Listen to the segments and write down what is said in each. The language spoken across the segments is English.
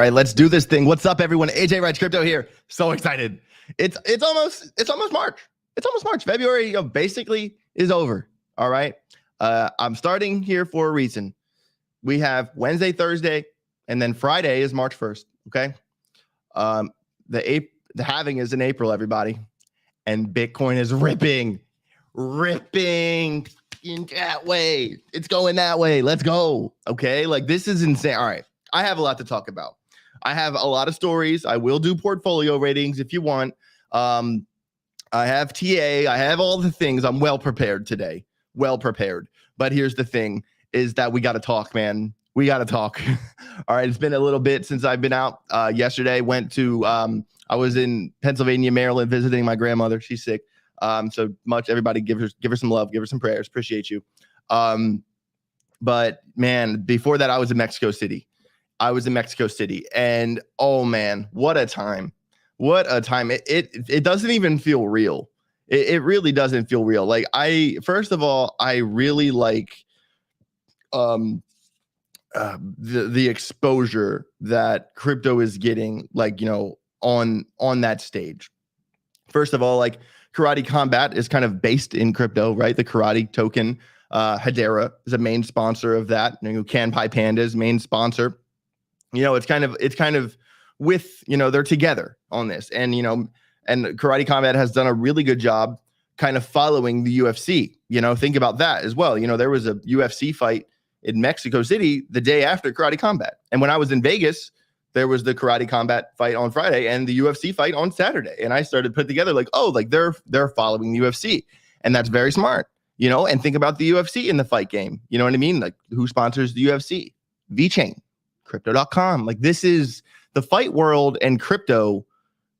right, let's do this thing. What's up, everyone? AJ Writes Crypto here. So excited. It's almost March. It's almost March. February basically is over. All right. I'm starting here for a reason. We have Wednesday, Thursday, and then Friday is March 1st. Okay. The halving is in April, everybody, and Bitcoin is ripping in that way. It's going that way. Let's go. Okay. Like, this is insane. All right. I have a lot to talk about. I have a lot of stories. I will do portfolio ratings if you want. I have TA. I have all the things. I'm well prepared today. Well prepared. But here's the thing is that we got to talk, man. We got to talk. All right. It's been a little bit since I've been out. Yesterday went to, I was in Pennsylvania, Maryland, visiting my grandmother. She's sick. So much, everybody give her some love, give her some prayers. Appreciate you. But man, before that, I was in Mexico City. And oh man, what a time. What a time. It doesn't even feel real. It really doesn't feel real. Like, first of all, I really like the exposure that crypto is getting, like, you know, on that stage. First of all, like, Karate Combat is kind of based in crypto, right? The karate token, Hedera is a main sponsor of that. You know, Kanpai Panda's main sponsor. You know, it's kind of with, you know, they're together on this, and, you know, and Karate Combat has done a really good job kind of following the UFC. You know, think about that as well. You know, there was a UFC fight in Mexico City the day after Karate Combat, and when I was in Vegas, there was the Karate Combat fight on Friday and the UFC fight on Saturday. And I started put together like, oh, like they're following the UFC. And that's very smart, you know, and think about the UFC in the fight game. You know what I mean? Like, who sponsors the UFC? VeChain, crypto.com. Like, this is the fight world and crypto.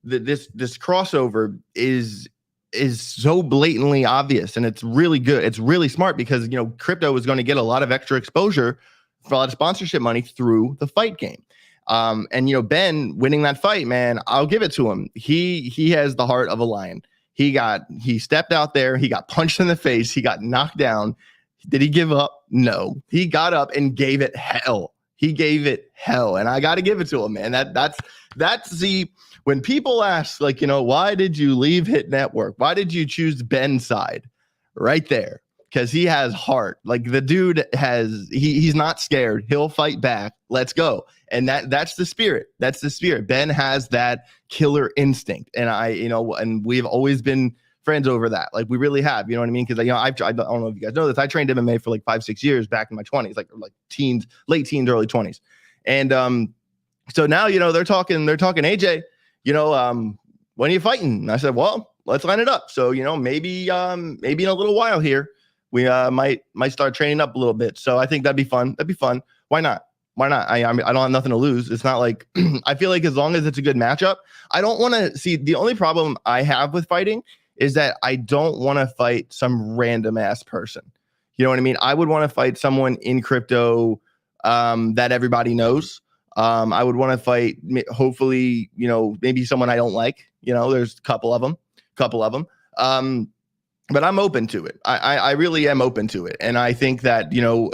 This crossover is so blatantly obvious, and it's really good. It's really smart because, you know, crypto is going to get a lot of extra exposure for a lot of sponsorship money through the fight game. And, you know, Ben winning that fight, man, I'll give it to him. He has the heart of a lion. He stepped out there. He got punched in the face. He got knocked down. Did he give up? No, he got up and gave it hell. He gave it hell. And I got to give it to him, man. That's the, when people ask, like, you know, why did you leave Hit Network? Why did you choose Ben's side? Right there. Because he has heart. Like, the dude he's not scared. He'll fight back. Let's go. And that's the spirit. That's the spirit. Ben has that killer instinct. And and we've always been friends over that. Like, we really have, you know what I mean? Because, you know, I don't know if you guys know this. I trained MMA for like 5-6 years back in my 20s, like teens, late teens, early 20s. And so now, you know, they're talking AJ, you know, when are you fighting? And I said, well, let's line it up. So, you know, maybe in a little while here, we might start training up a little bit. So I think that'd be fun. Why not? I don't have nothing to lose. It's not like I feel like as long as it's a good matchup, I don't want to see. The only problem I have with fighting is that I don't want to fight some random ass person. You know what I mean? I would want to fight someone in crypto that everybody knows. I would want to fight, hopefully, you know, maybe someone I don't like. You know, there's a couple of them. But I'm open to it. I really am open to it. And I think that, you know,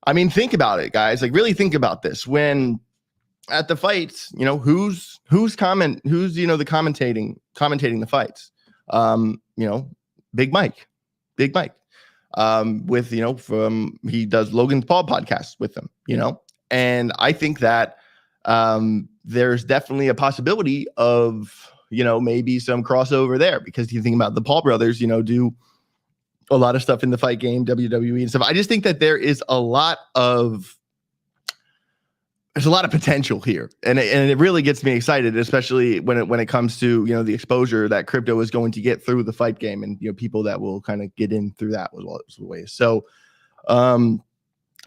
I mean, think about it, guys. Like, really think about this. When at the fights, you know, who's you know, the commentating the fights? You know, Big Mike, with, you know, he does Logan Paul podcast with them, you know, and I think that there's definitely a possibility of, you know, maybe some crossover there, because you think about the Paul brothers, you know, do a lot of stuff in the fight game, WWE and stuff. I just think that there's a lot of potential here, and it really gets me excited, especially when it comes to, you know, the exposure that crypto is going to get through the fight game, and, you know, people that will kind of get in through that ways. So, oh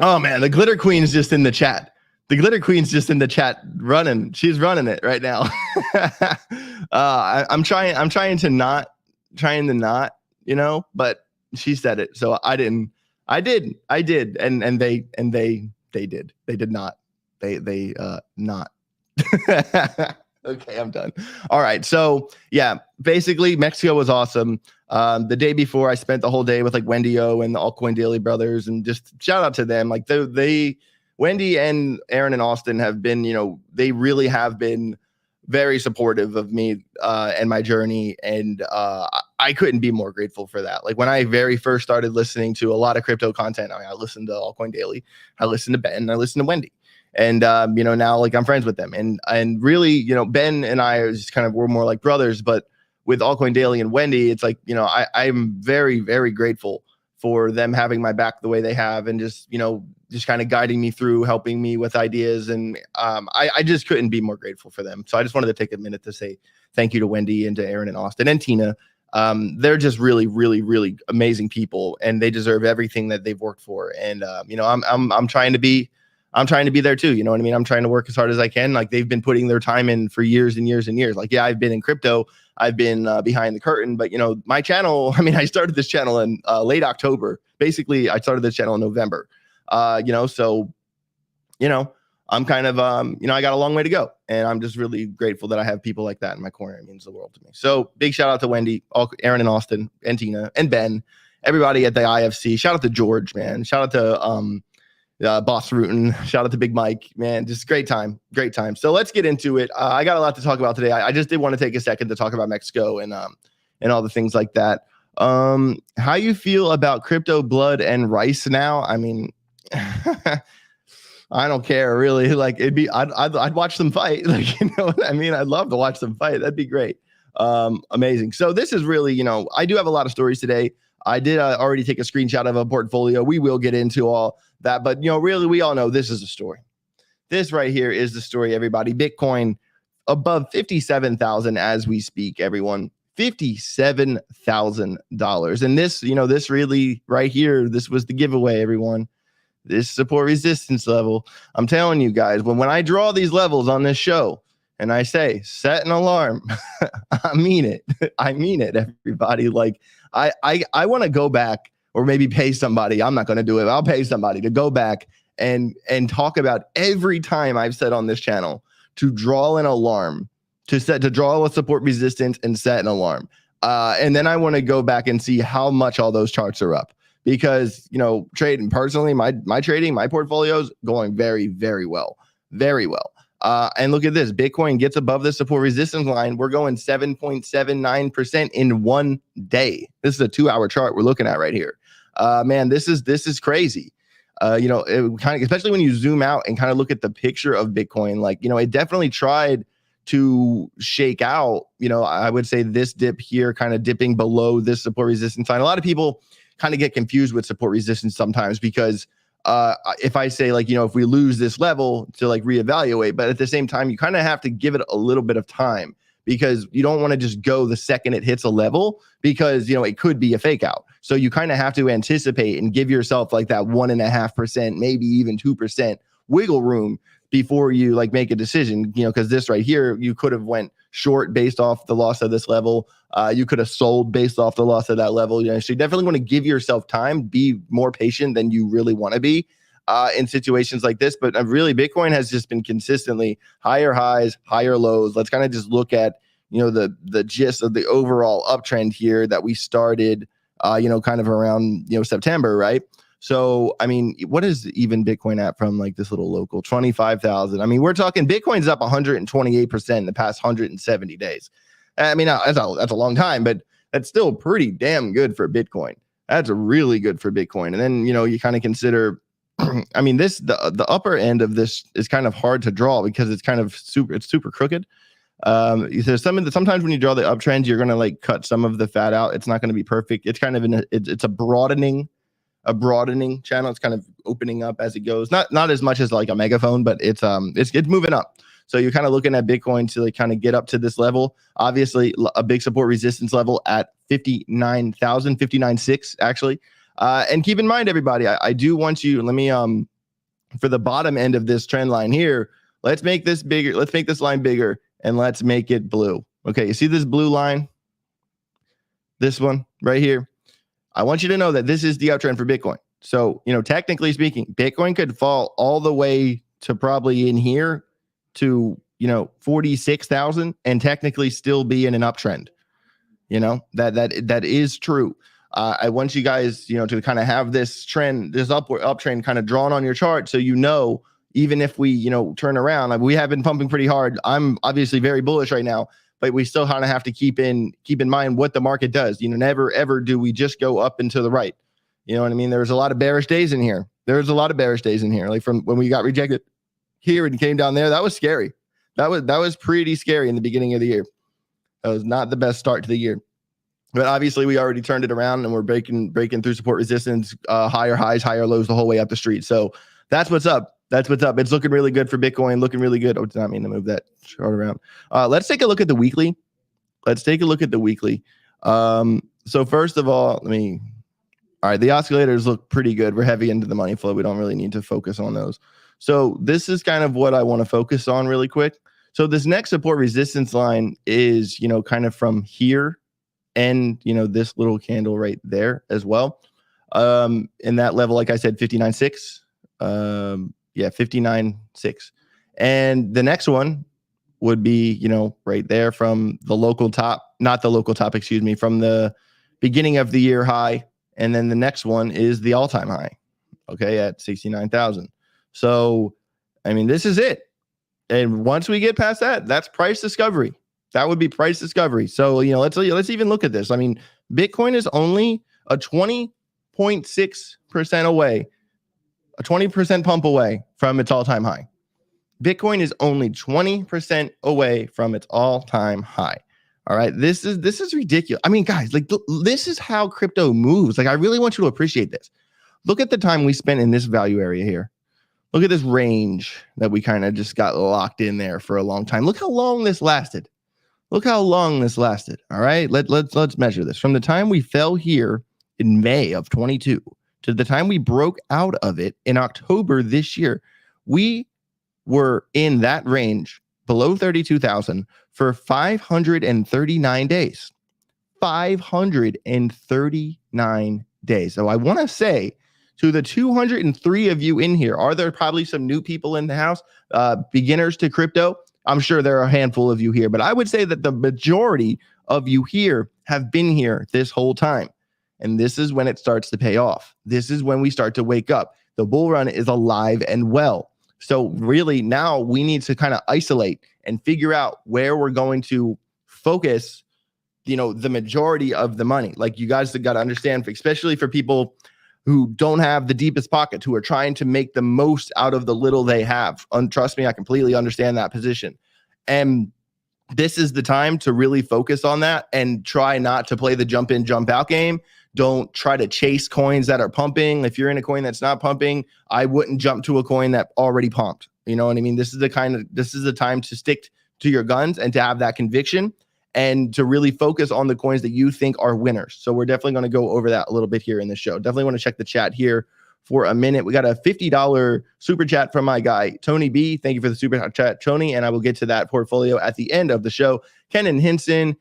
man, the Glitter Queen is just in the chat. Running. She's running it right now. I'm trying to not, you know, but she said it, so I didn't. I did, and they did. They did not. They not. Okay, I'm done. All right, so yeah, basically Mexico was awesome. The day before, I spent the whole day with like Wendy O and the Altcoin Daily brothers, and just shout out to them. Like, they Wendy and Aaron and Austin have been, they really have been very supportive of me and my journey. And I couldn't be more grateful for that. Like when I very first started listening to a lot of crypto content, I listened to Altcoin Daily, I listened to Ben, and I listened to Wendy. And, now like I'm friends with them. And really, Ben and I are just kind of, we're more like brothers, but with Altcoin Daily and Wendy, it's like, I'm very, very grateful for them having my back the way they have, and just kind of guiding me through, helping me with ideas. And I just couldn't be more grateful for them. So I just wanted to take a minute to say thank you to Wendy and to Aaron and Austin and Tina. They're just really, really, really amazing people, and they deserve everything that they've worked for. And I'm trying to be there too. You know what I mean? I'm trying to work as hard as I can. Like they've been putting their time in for years and years and years. Like, yeah, I've been in crypto, I've been behind the curtain, but my channel, I started this channel in late October. Basically, I started this channel in November. So I'm kind of, I got a long way to go, and I'm just really grateful that I have people like that in my corner. It means the world to me. So big shout out to Wendy, Aaron and Austin and Tina and Ben, everybody at the IFC. Shout out to George, man. Shout out to, Boss Rutan, shout out to Big Mike, man. Just great time. So let's get into it. I got a lot to talk about today. I just did want to take a second to talk about Mexico and all the things like that. How you feel about crypto blood and rice now? I mean, I don't care really. Like I'd watch them fight. Like, you know what I mean? I'd love to watch them fight. That'd be great. Amazing. So this is really, I do have a lot of stories today. I did already take a screenshot of a portfolio. We will get into all that, but really, we all know this is a story. This right here is the story, everybody. Bitcoin above 57,000 as we speak, everyone. $57,000. And this, this really right here, this was the giveaway, everyone. This support resistance level. I'm telling you guys, when I draw these levels on this show and I say set an alarm, I mean it. I mean it, everybody. Like I want to go back, or maybe pay somebody. I'm not going to do it. I'll pay somebody to go back and talk about every time I've said on this channel to draw an alarm, to draw a support resistance and set an alarm. And then I want to go back and see how much all those charts are up, because, trading personally, my trading, my portfolio's going very, very well, very well. And look at this, Bitcoin gets above the support resistance line. We're going 7.79% in 1 day. This is a 2-hour chart we're looking at right here. Man, this is crazy. It kind of, especially when you zoom out and kind of look at the picture of Bitcoin, like, it definitely tried to shake out, I would say this dip here, kind of dipping below this support resistance line. A lot of people kind of get confused with support resistance sometimes, because if I say, like, if we lose this level, to like reevaluate, but at the same time, you kind of have to give it a little bit of time, because you don't want to just go the second it hits a level, because, it could be a fake out. So you kind of have to anticipate and give yourself like that 1.5%, maybe even 2% wiggle room before you like make a decision, because this right here, you could have went short based off the loss of this level. You could have sold based off the loss of that level. So you definitely want to give yourself time, be more patient than you really want to be in situations like this. But really, Bitcoin has just been consistently higher highs, higher lows. Let's kind of just look at, the gist of the overall uptrend here that we started, kind of around, September, right? So, I mean, what is even Bitcoin at from like this little local 25,000? I mean, we're talking Bitcoin's up 128% in the past 170 days. I mean, that's a long time, but that's still pretty damn good for Bitcoin. That's really good for Bitcoin. And then, you kind of consider, I mean, the upper end of this is kind of hard to draw, because it's kind of super crooked. Sometimes when you draw the uptrends, you're going to like cut some of the fat out. It's not going to be perfect. It's kind of it's a broadening channel. It's kind of opening up as it goes. Not as much as like a megaphone, but it's moving up. So you're kind of looking at Bitcoin to like kind of get up to this level. Obviously, a big support resistance level at 59,000, 59.6 actually. And keep in mind, everybody, I do want you, let me for the bottom end of this trend line here, let's make this bigger. Let's make this line bigger, and let's make it blue. Okay, you see this blue line? This one right here. I want you to know that this is the uptrend for Bitcoin. So, technically speaking, Bitcoin could fall all the way to probably in here to, 46,000 and technically still be in an uptrend. That is true. I want you guys, you know, to kind of have this trend, this uptrend kind of drawn on your chart, so you know, even if we, you know, turn around, like we have been pumping pretty hard. I'm obviously very bullish right now, but we still kind of have to keep in mind what the market does. You know, never ever do we just go up and to the right. You know what I mean? There's a lot of bearish days in here. There's a lot of bearish days in here, like from when we got rejected here and came down there. That was scary. That was pretty scary in the beginning of the year. That was not the best start to the year. But obviously, we already turned it around, and we're breaking through support resistance, higher highs, higher lows, the whole way up the street. So that's what's up. That's what's up. It's looking really good for Bitcoin. Looking really good. Oh, did not mean to move that chart around. Let's take a look at the weekly. So first of all, all right, the oscillators look pretty good. We're heavy into the money flow. We don't really need to focus on those. So this is kind of what I want to focus on really quick. So this next support resistance line is, you know, kind of from here and, you know, this little candle right there as well. In that level, like I said, 59.6. Yeah, 59.6. And the next one would be, you know, right there from the local top, not the local top, excuse me, from the beginning of the year high. And then the next one is the all-time high, okay, at 69,000. So, I mean, this is it. And once we get past that, that's price discovery. That would be price discovery. So, you know, let's even look at this. I mean, Bitcoin is only a 20.6% away, a 20% pump away from its all-time high. Bitcoin is only 20% away from its all-time high. All right, this is ridiculous. I mean, guys, like this is how crypto moves. Like, I really want you to appreciate this. Look at the time we spent in this value area here. Look at this range that we kind of just got locked in there for a long time. Look how long this lasted. All right, let's measure this. From the time we fell here in May of 22 to the time we broke out of it in October this year, we were in that range below 32,000 for 539 days. 539 days. So I want to say to the 203 of you in here, are there probably some new people in the house, beginners to crypto? I'm sure there are a handful of you here, but I would say that the majority of you here have been here this whole time. And this is when it starts to pay off. This is when we start to wake up. The bull run is alive and well. So really now we need to kind of isolate and figure out where we're going to focus, you know, the majority of the money. Like, you guys have got to understand, especially for people who don't have the deepest pockets, who are trying to make the most out of the little they have. Trust me, I completely understand that position. And this is the time to really focus on that and try not to play the jump in, jump out game. Don't try to chase coins that are pumping. If you're in a coin that's not pumping, I wouldn't jump to a coin that already pumped. You know what I mean? This is the time to stick to your guns and to have that conviction and to really focus on the coins that you think are winners. So we're definitely going to go over that a little bit here in the show. Definitely want to check the chat here for a minute. We got a $50 super chat from my guy, Tony B. Thank you for the super chat, Tony. And I will get to that portfolio at the end of the show. Ken and Hinson,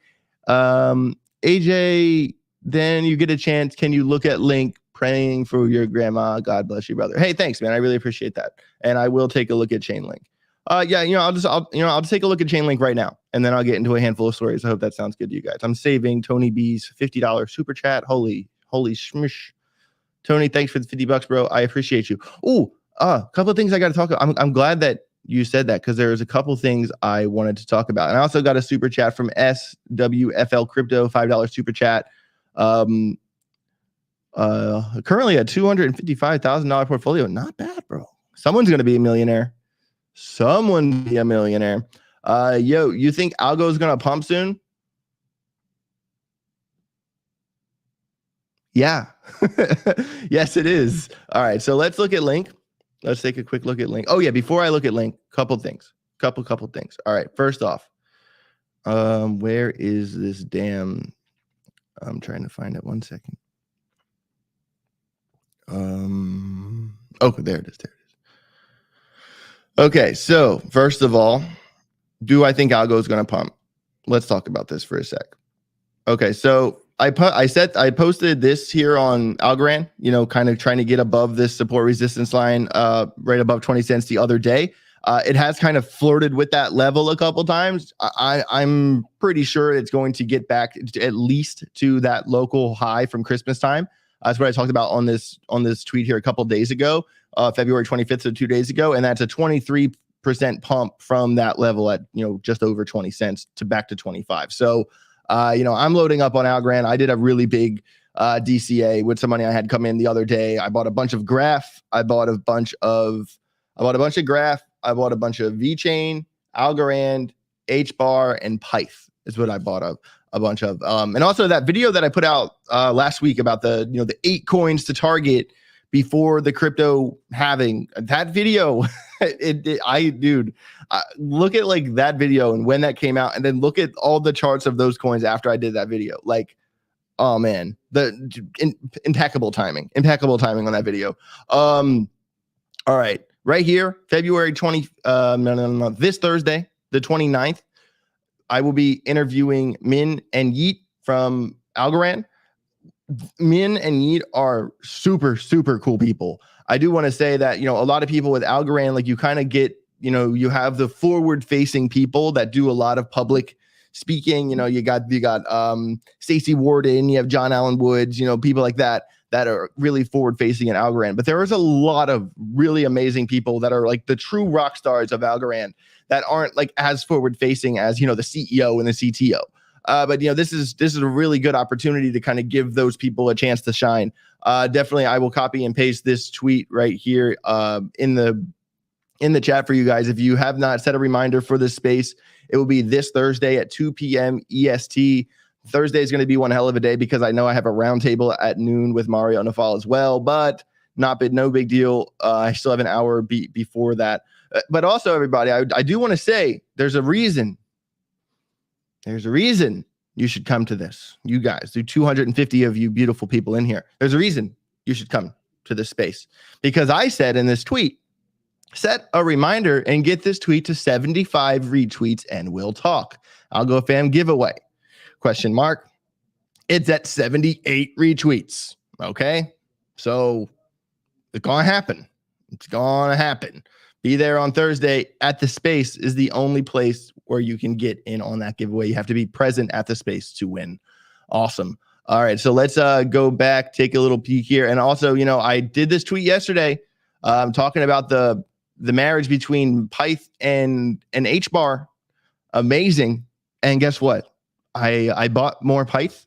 AJ, then you get a chance. Can you look at link? Praying for your grandma. God bless you, brother. Hey, thanks, man. I really appreciate that. And I will take a look at Chainlink. Yeah, I'll just take a look at Chainlink right now, and then I'll get into a handful of stories. I hope that sounds good to you guys. I'm saving Tony B's $50 super chat. Holy shmish. Tony, thanks for the $50, bro. I appreciate you. Oh, a couple of things I got to talk about. I'm glad that you said that, because there's a couple things I wanted to talk about. And I also got a super chat from SWFL Crypto, $5 super chat. Currently a $255,000 portfolio. Not bad, bro. Someone's going to be a millionaire. Yo, you think algo is going to pump soon? Yeah. Yes, it is. All right. So let's look at Link. Let's take a quick look at Link. Oh yeah. Before I look at Link, couple things. All right. First off, where is this damn, I'm trying to find it. 1 second. Oh, there it is. Okay, so first of all, do I think algo is going to pump? Let's talk about this for a sec. Okay, so I posted this here on Algorand, you know, kind of trying to get above this support resistance line, right above 20 cents the other day. It has kind of flirted with that level a couple times. I'm pretty sure it's going to get back at least to that local high from Christmas time. That's what I talked about on this tweet here a couple days ago, February 25th, so 2 days ago, and that's a 23% pump from that level at just over 20 cents to back to 25. So I'm loading up on Algorand. I did a really big DCA with some money I had come in the other day. I bought a bunch of Graph. I bought a bunch of Graph. I bought a bunch of VeChain, Algorand, HBAR, and Pyth is what I bought a bunch of. And also that video that I put out last week about the 8 coins to target before the crypto halving. That video, look at like that video and when that came out, and then look at all the charts of those coins after I did that video. Like, oh man, impeccable timing on that video. All right. Right here, February 20, this Thursday, the 29th, I will be interviewing Min and Yeet from Algorand. Min and Yeet are super, super cool people. I do want to say that, a lot of people with Algorand, like you kind of get, you have the forward-facing people that do a lot of public speaking. You got Stacey Warden, you have John Allen Woods, people like that are really forward facing in Algorand. But there is a lot of really amazing people that are like the true rock stars of Algorand that aren't like as forward facing as, the CEO and the CTO. But this is a really good opportunity to kind of give those people a chance to shine. Definitely, I will copy and paste this tweet right here in the chat for you guys. If you have not set a reminder for this space, it will be this Thursday at 2 p.m. EST. Thursday is going to be one hell of a day because I know I have a roundtable at noon with Mario Nafal as well, but no big deal. I still have an hour before that. But also, everybody, I do want to say there's a reason. There's a reason you should come to this. You guys, the 250 of you beautiful people in here. There's a reason you should come to this space because I said in this tweet, set a reminder and get this tweet to 75 retweets and we'll talk. Algo Fam giveaway. ? It's at 78 retweets. Okay. So it's going to happen. It's going to happen. Be there on Thursday at the space is the only place where you can get in on that giveaway. You have to be present at the space to win. Awesome. All right. So let's go back, take a little peek here. And also, I did this tweet yesterday talking about the marriage between Pyth and HBAR. Amazing. And guess what? I bought more Pyth,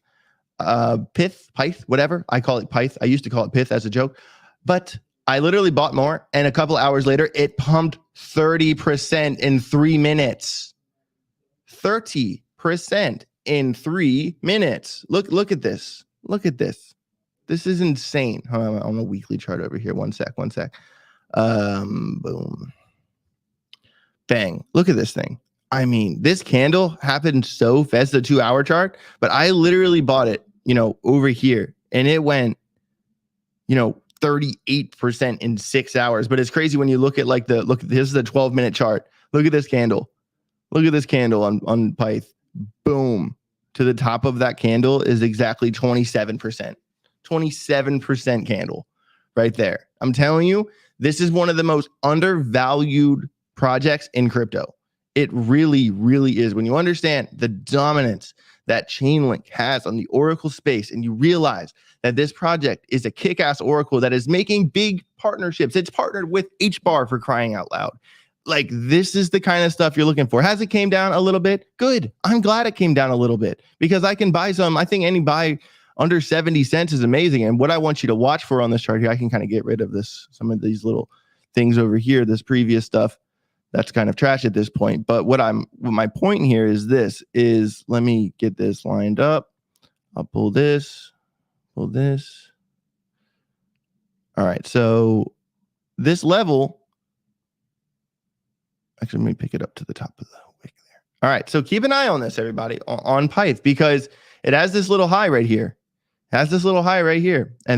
Pyth, whatever. I call it Pyth. I used to call it Pyth as a joke, but I literally bought more. And a couple hours later, it pumped 30% in 3 minutes. 30% in 3 minutes. Look at this. Look at this. This is insane. I'm on a weekly chart over here. One sec. Boom. Bang. Look at this thing. I mean, this candle happened so fast, the 2-hour chart, but I literally bought it, over here and it went, 38% in 6 hours. But it's crazy when you look at this is the 12-minute chart. Look at this candle. Look at this candle on Pyth. Boom. To the top of that candle is exactly 27%. 27% candle right there. I'm telling you, this is one of the most undervalued projects in crypto. It really, really is. When you understand the dominance that Chainlink has on the Oracle space, and you realize that this project is a kick-ass Oracle that is making big partnerships. It's partnered with HBAR for crying out loud. Like, this is the kind of stuff you're looking for. Has it came down a little bit? Good. I'm glad it came down a little bit because I can buy some. I think any buy under 70 cents is amazing. And what I want you to watch for on this chart here, I can kind of get rid of some of these little things over here, this previous stuff. That's kind of trash at this point. But what my point here is let me get this lined up. I'll pull this. All right. So this level, actually, let me pick it up to the top of the wick there. All right. So keep an eye on this, everybody, on Pyth, because it has this little high right here. And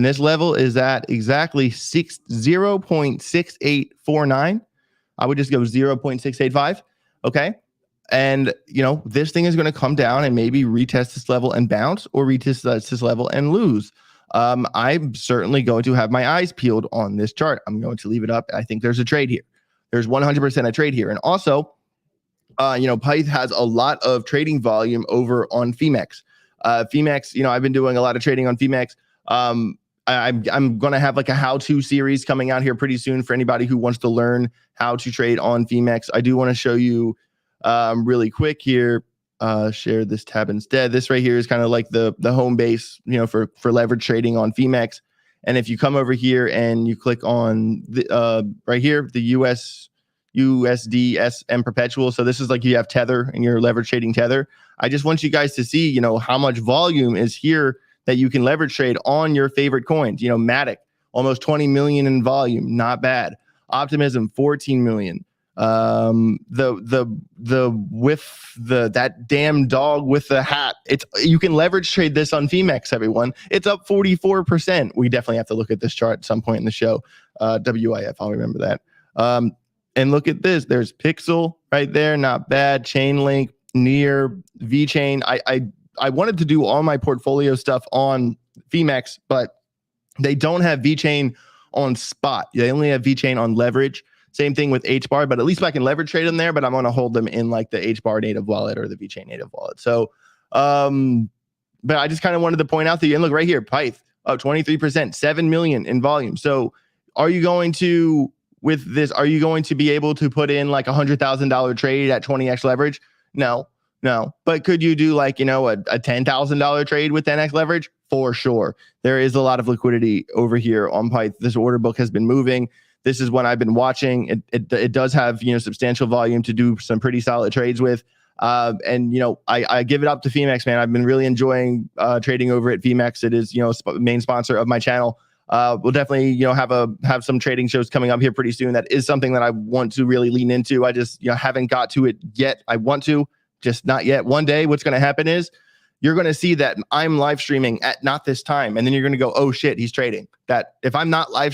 this level is at exactly 0.6849. I would just go 0.685. Okay. And, this thing is going to come down and maybe retest this level and bounce, or retest this level and lose. I'm certainly going to have my eyes peeled on this chart. I'm going to leave it up. I think there's a trade here. There's 100% a trade here. And also, Pyth has a lot of trading volume over on PHEMEX. PHEMEX, I've been doing a lot of trading on PHEMEX. I'm going to have like a how-to series coming out here pretty soon for anybody who wants to learn how to trade on PHEMEX. I do want to show you really quick here. Share this tab instead. This right here is kind of like the home base, for leverage trading on PHEMEX. And if you come over here and you click on the right here, the USD perpetual. So this is like you have Tether and you're leverage trading Tether. I just want you guys to see, how much volume is here that you can leverage trade on your favorite coins. Matic, almost 20 million in volume, not bad. Optimism, 14 million. That damn dog with the hat. You can leverage trade this on PHEMEX, everyone. It's up 44%. We definitely have to look at this chart at some point in the show. WIF, I'll remember that. And look at this. There's Pixel right there, not bad. Chainlink, Near, VeChain. I wanted to do all my portfolio stuff on PHEMEX, but they don't have VeChain on spot. They only have VeChain on leverage. Same thing with HBAR, but at least I can leverage trade them there, but I'm going to hold them in like the HBAR native wallet or the VeChain native wallet. So, but I just kind of wanted to point out that, and look right here, Pyth up 23%, 7 million in volume. So are you going to be able to put in like $100,000 trade at 20x leverage? No. But could you do like, a $10,000 trade with 10x leverage? For sure. There is a lot of liquidity over here on Pyth. This order book has been moving. This is what I've been watching. It does have, substantial volume to do some pretty solid trades with. And I give it up to PHEMEX, man. I've been really enjoying trading over at PHEMEX. It is, main sponsor of my channel. We'll definitely, have some trading shows coming up here pretty soon. That is something that I want to really lean into. I just, haven't got to it yet. I want to, just not yet. One day, what's going to happen is you're going to see that I'm live streaming at not this time. And then you're going to go, oh shit, he's trading. That if I'm live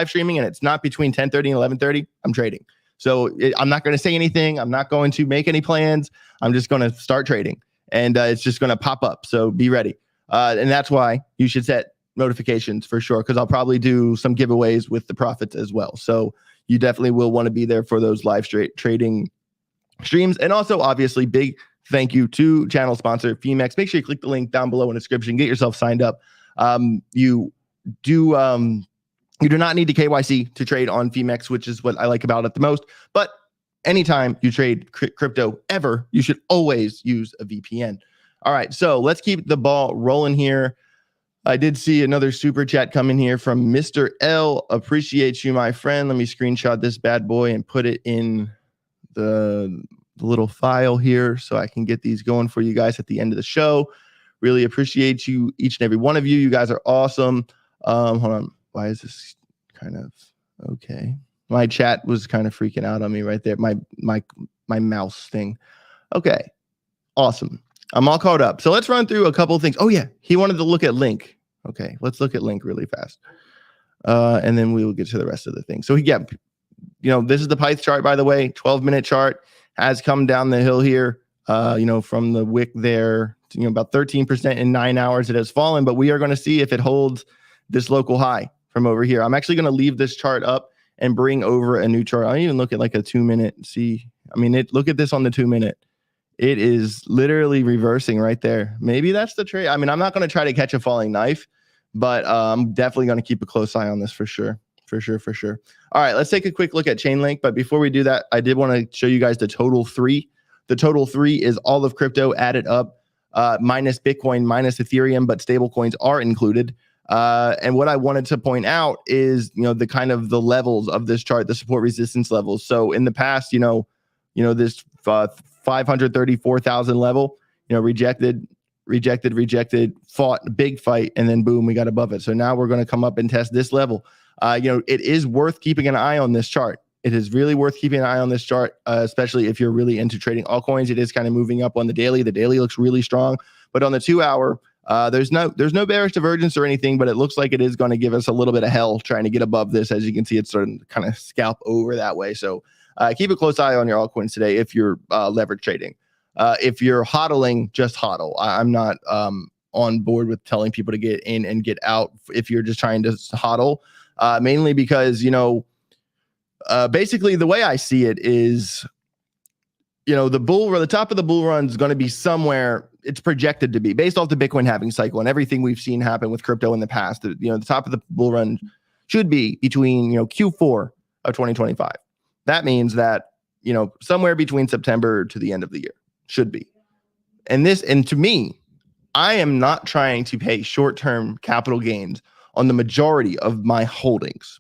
streaming and it's not between 10:30 and 11:30, I'm trading. So I'm not going to say anything. I'm not going to make any plans. I'm just going to start trading and it's just going to pop up. So be ready. And that's why you should set notifications for sure. Cause I'll probably do some giveaways with the profits as well. So you definitely will want to be there for those live trading streams. And also obviously big thank you to channel sponsor PHEMEX. Make sure you click the link down below in the description. Get yourself signed up. You do not need to KYC to trade on PHEMEX, which is what I like about it the most. But anytime you trade crypto ever, you should always use a VPN. All right, so let's keep the ball rolling here. I did see another super chat come in here from Mr. L. Appreciate you, my friend. Let me screenshot this bad boy and put it in the little file here so I can get these going for you guys at the end of the show. Really appreciate you, each and every one of you. You guys are awesome. Hold on. Why is this kind of okay? My chat was kind of freaking out on me right there. My mouse thing. Okay. Awesome. I'm all caught up. So let's run through a couple of things. Oh yeah. He wanted to look at Link. Okay. Let's look at Link really fast. And then we will get to the rest of the thing. So yeah, this is the Pyth chart, by the way, 12-minute chart. Has come down the hill here, from the wick there to, about 13% in 9 hours. It has fallen, but we are going to see if it holds this local high from over here. I'm actually going to leave this chart up and bring over a new chart. I'll even look at like a 2-minute. Look at this on the 2-minute. It is literally reversing right there. Maybe that's the trade. I'm not going to try to catch a falling knife, but I'm definitely going to keep a close eye on this for sure. For sure. All right, let's take a quick look at Chainlink. But before we do that, I did want to show you guys the total 3. The total 3 is all of crypto added up, minus Bitcoin, minus Ethereum, but stable coins are included. And what I wanted to point out is, the kind of the levels of this chart, the support resistance levels. So in the past, this 534,000 level, rejected, fought a big fight, and then boom, we got above it. So now we're going to come up and test this level. It is worth keeping an eye on this chart. It is really worth keeping an eye on this chart, especially if you're really into trading altcoins. It is kind of moving up on the daily. The daily looks really strong, but on the 2-hour, there's no bearish divergence or anything, but it looks like it is going to give us a little bit of hell trying to get above this. As you can see, it's starting to kind of scalp over that way. So keep a close eye on your altcoins today if you're leverage trading. If you're hodling, just hodl. I'm not on board with telling people to get in and get out if you're just trying to hodl. Mainly because, Basically, the way I see it is, the top of the bull run is going to be somewhere. It's projected to be based off the Bitcoin halving cycle and everything we've seen happen with crypto in the past. The top of the bull run should be between Q4 of 2025. That means that somewhere between September to the end of the year should be. And to me, I am not trying to pay short-term capital gains on the majority of my holdings.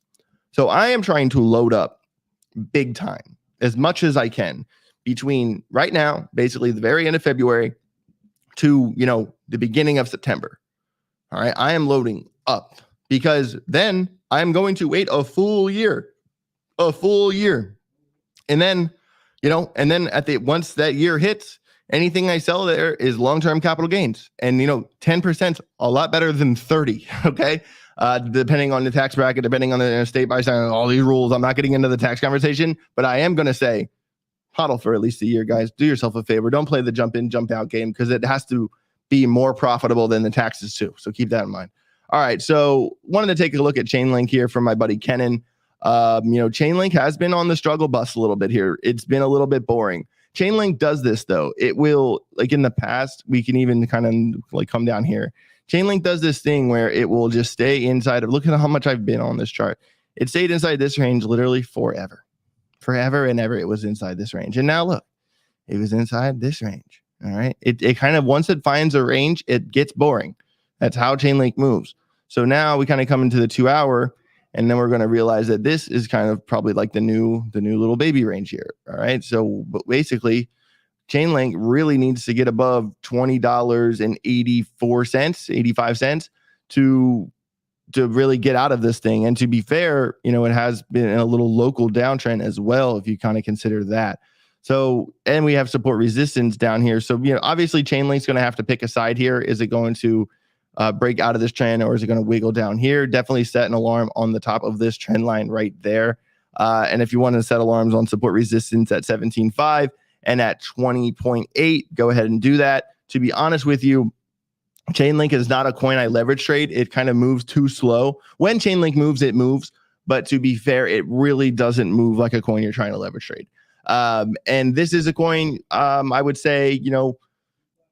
So I am trying to load up big time as much as I can between right now, basically the very end of February to, the beginning of September. All right. I am loading up because then I'm going to wait a full year. And then, once that year hits, anything I sell there is long-term capital gains. And, 10% a lot better than 30. Okay. Depending on the tax bracket, depending on the state by state, all these rules. I'm not getting into the tax conversation, but I am going to say hodl for at least a year, guys. Do yourself a favor. Don't play the jump in, jump out game because it has to be more profitable than the taxes too. So keep that in mind. All right. So wanted to take a look at Chainlink here from my buddy Kenan. Chainlink has been on the struggle bus a little bit here. It's been a little bit boring. Chainlink does this though. It will, like in the past, we can even kind of like come down here. Chainlink does this thing where it will just stay inside of, look at how much I've been on this chart. It stayed inside this range literally forever and ever. It was inside this range. And now look, it was inside this range. All right. It kind of, once it finds a range, it gets boring. That's how Chainlink moves. So now we kind of come into the 2 hour, and then we're going to realize that this is kind of probably like the new little baby range here. All right. So but basically, Chainlink really needs to get above $20.84, 85 cents to really get out of this thing. And to be fair, it has been a little local downtrend as well, if you kind of consider that. So, and we have support resistance down here. So, obviously Chainlink's going to have to pick a side here. Is it going to break out of this trend, or is it going to wiggle down here? Definitely set an alarm on the top of this trend line right there. And if you want to set alarms on support resistance at 17.5 and at 20.8, go ahead and do that. To be honest with you, Chainlink is not a coin I leverage trade. It kind of moves too slow. When Chainlink moves, it moves. But to be fair, it really doesn't move like a coin you're trying to leverage trade. And this is a coin, I would say,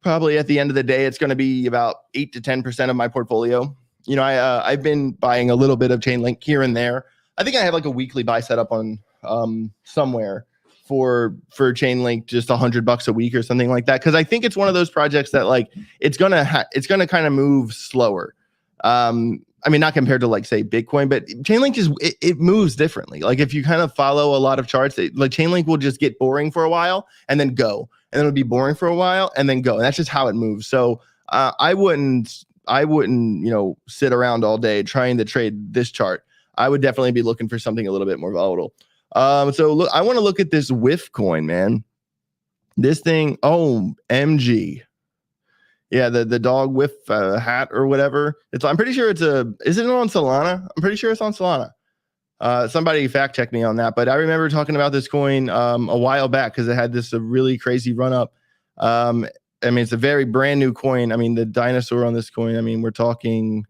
probably at the end of the day, it's going to be about 8 to 10% of my portfolio. I've been buying a little bit of Chainlink here and there. I think I have like a weekly buy set up on somewhere for Chainlink, just $100 a week or something like that. Cause I think it's one of those projects that like, it's going to kind of move slower. Not compared to like say Bitcoin, but Chainlink it moves differently. Like if you kind of follow a lot of charts, like Chainlink will just get boring for a while and then go, and then it'll be boring for a while and then go. And that's just how it moves. So I wouldn't, sit around all day trying to trade this chart. I would definitely be looking for something a little bit more volatile. So look, I want to look at this whiff coin, man. This thing, MG. Yeah, the dog whiff hat or whatever. I'm pretty sure is it on Solana? I'm pretty sure it's on Solana. Somebody fact check me on that, but I remember talking about this coin a while back because it had this really crazy run up. It's a very brand new coin. The dinosaur on this coin, we're talking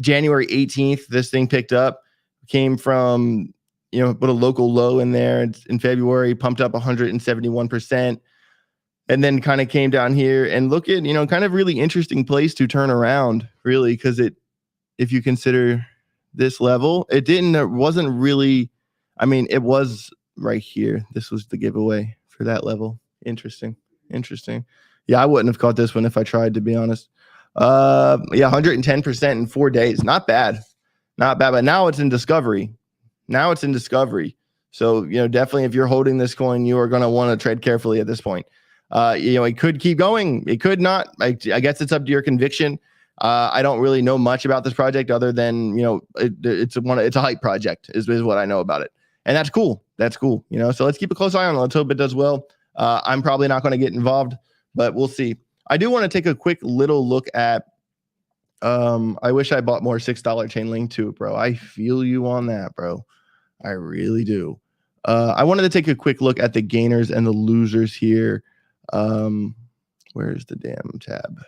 January 18th. This thing picked up, came from, put a local low in there. It's in February, pumped up 171%. And then kind of came down here and look at, kind of really interesting place to turn around, really, because if you consider this level, it wasn't really, it was right here. This was the giveaway for that level. Interesting. Yeah, I wouldn't have caught this one if I tried, to be honest. 110% in 4 days. Not bad. But now it's in discovery. So, definitely if you're holding this coin, you are going to want to trade carefully at this point. It could keep going. It could not. I guess it's up to your conviction. I don't really know much about this project other than, it's a hype project is what I know about it. And that's cool. So let's keep a close eye on it. Let's hope it does well. I'm probably not going to get involved, but we'll see. I do want to take a quick little look at, I wish I bought more $6 Chainlink too, bro. I feel you on that, bro. I really do. I wanted to take a quick look at the gainers and the losers here. Where's the damn tab?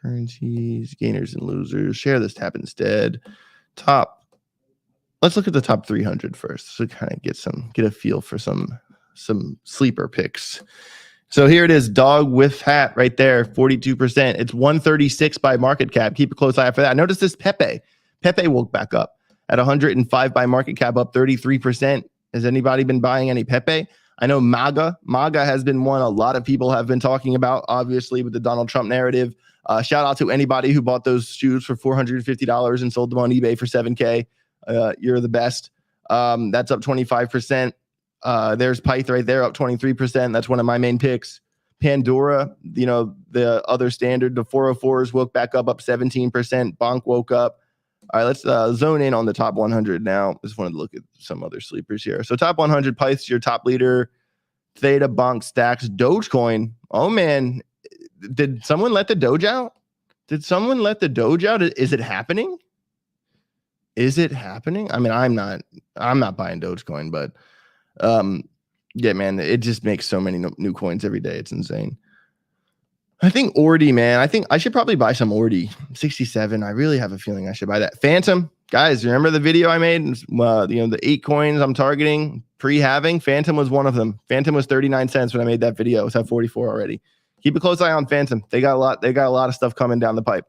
Currencies, gainers and losers. Share this tab instead. Top let's look at the top 300 first to kind of get a feel for some sleeper picks. So here it is, dog with hat right there, 42%. It's 136 by market cap. Keep a close eye for that. Notice this Pepe. Pepe woke back up at 105 by market cap, up 33%. Has anybody been buying any Pepe? I know MAGA. MAGA has been one a lot of people have been talking about, obviously, with the Donald Trump narrative. Shout out to anybody who bought those shoes for $450 and sold them on eBay for $7K. You're the best. That's up 25%. There's Pyth right there, up 23%. That's one of my main picks. Pandora, the other standard, the 404s woke back up 17%. Bonk woke up. All right, let's zone in on the top 100 now. Just wanted to look at some other sleepers here. So top 100, Pyth's your top leader. Theta, Bonk, Stacks, Dogecoin. Oh, man. Did someone let the Doge out? Is it happening? Is it happening? I mean, I'm not buying Dogecoin, but yeah, man, it just makes so many new coins every day. It's insane. I think Ordi, man. I think I should probably buy some Ordi. 67. I really have a feeling I should buy that. Phantom, guys, remember the video I made? The 8 coins I'm targeting pre-halving. Phantom was one of them. Phantom was 39 cents when I made that video. It's at 44 already. Keep a close eye on Phantom. They got a lot of stuff coming down the pipe.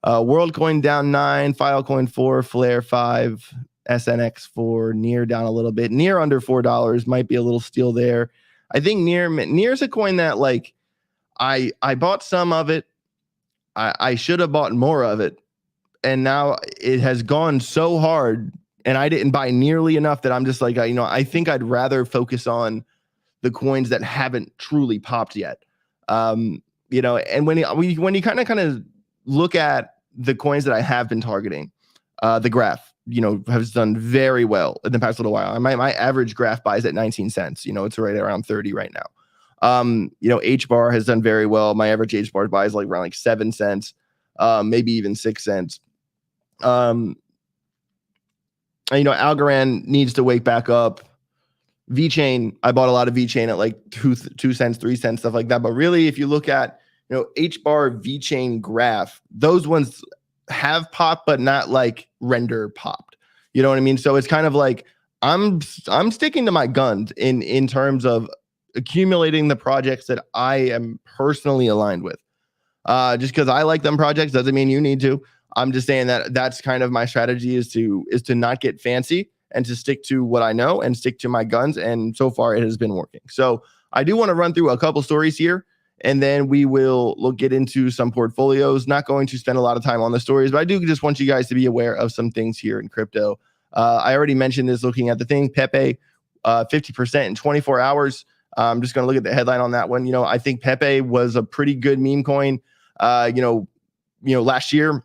WorldCoin down 9, Filecoin 4, Flare 5, SNX 4, Near down a little bit. Near under $4 might be a little steal there. I think Near's a coin that like I bought some of it. I should have bought more of it, and now it has gone so hard, and I didn't buy nearly enough that I'm just like I think I'd rather focus on the coins that haven't truly popped yet. And when you kind of look at the coins that I have been targeting, the graph, has done very well in the past little while. My average graph buys at 19 cents. It's right around 30 right now. H-bar has done very well. My average H-bar buys around 7 cents, maybe even 6 cents. Algorand needs to wake back up. VeChain, I bought a lot of VeChain at 2 cents, 3 cents, stuff like that. But really, if you look at H-bar, VeChain graph, those ones have popped, but not render popped. You know what I mean? So it's kind of like I'm sticking to my guns in terms of accumulating the projects that I am personally aligned with. Just because I like them projects doesn't mean you need to. I'm just saying that's kind of my strategy is to not get fancy and to stick to what I know and stick to my guns. And so far it has been working. So I do want to run through a couple stories here, and then we will get into some portfolios. Not going to spend a lot of time on the stories, but I do just want you guys to be aware of some things here in crypto. I already mentioned this looking at the thing, Pepe, 50% in 24 hours. I'm just going to look at the headline on that one. I think Pepe was a pretty good meme coin. Last year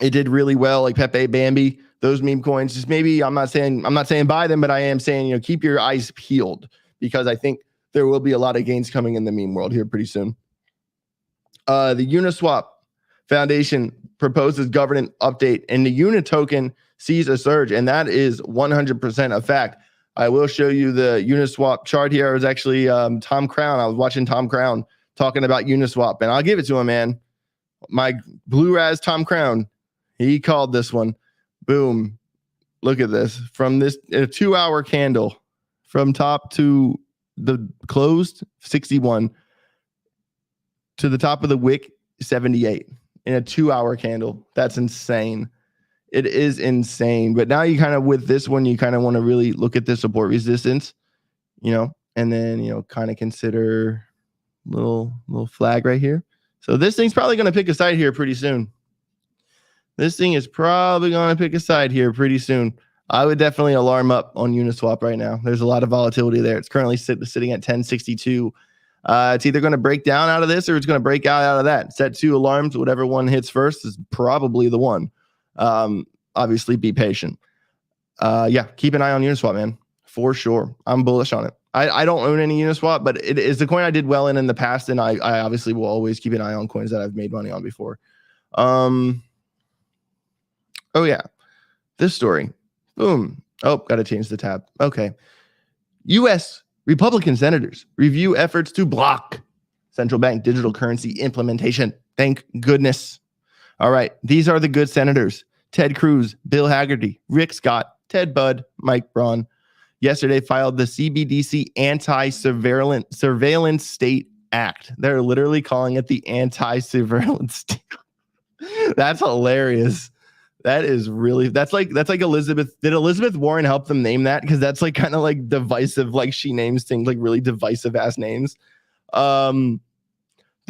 it did really well, like Pepe, Bambi, those meme coins. Just maybe I'm not saying buy them, but I am saying, keep your eyes peeled, because I think there will be a lot of gains coming in the meme world here pretty soon. The Uniswap Foundation proposes governance update, and the UNI token sees a surge, and that is 100% a fact. I will show you the Uniswap chart here. It was actually Tom Crown. I was watching Tom Crown talking about Uniswap, and I'll give it to him, man. My Blue Raz Tom Crown, he called this one. Boom. Look at this. From this a 2-hour candle from top to the closed 61 to the top of the wick 78 in a 2-hour candle. That's insane. It is insane. But now you kind of, with this one, you kind of want to really look at the support resistance, and then, kind of consider little flag right here. So this thing's probably going to pick a side here pretty soon. I would definitely alarm up on Uniswap right now. There's a lot of volatility there. It's currently sitting at 1062. It's either going to break down out of this or it's going to break out of that. Set 2 alarms. Whatever one hits first is probably the one. Obviously, be patient. Keep an eye on Uniswap, man, for sure. I'm bullish on it. I don't own any Uniswap, but it is the coin I did well in the past, and I obviously will always keep an eye on coins that I've made money on before. This story. Boom. Oh, got to change the tab. Okay. U.S. Republican senators review efforts to block central bank digital currency implementation. Thank goodness. All right. These are the good senators: Ted Cruz, Bill Hagerty, Rick Scott, Ted Budd, Mike Braun, yesterday filed the CBDC Anti-Surveillance State Act. They're literally calling it the Anti-Surveillance State. That's hilarious. That's like Elizabeth. Did Elizabeth Warren help them name that? Because that's like kind of like divisive, like she names things like really divisive ass names. The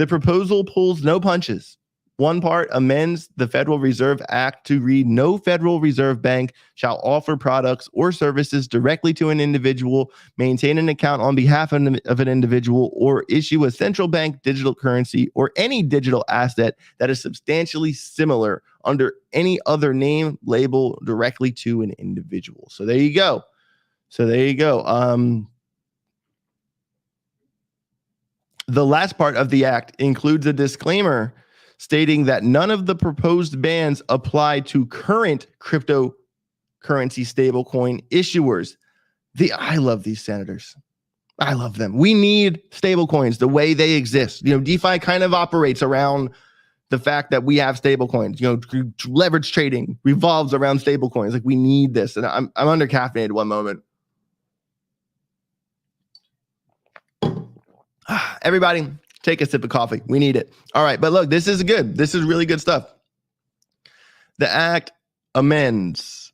proposal pulls no punches. One part amends the Federal Reserve Act to read, no Federal Reserve Bank shall offer products or services directly to an individual, maintain an account on behalf of an individual, or issue a central bank digital currency or any digital asset that is substantially similar under any other name, label directly to an individual. So there you go. The last part of the act includes a disclaimer stating that none of the proposed bans apply to current cryptocurrency stablecoin issuers. I love these senators. I love them. We need stablecoins the way they exist. DeFi kind of operates around the fact that we have stablecoins. Leverage trading revolves around stablecoins. Like, we need this. And I'm under caffeinated one moment. Everybody, take a sip of coffee. We need it. All right, but look, this is good. This is really good stuff. The act amends.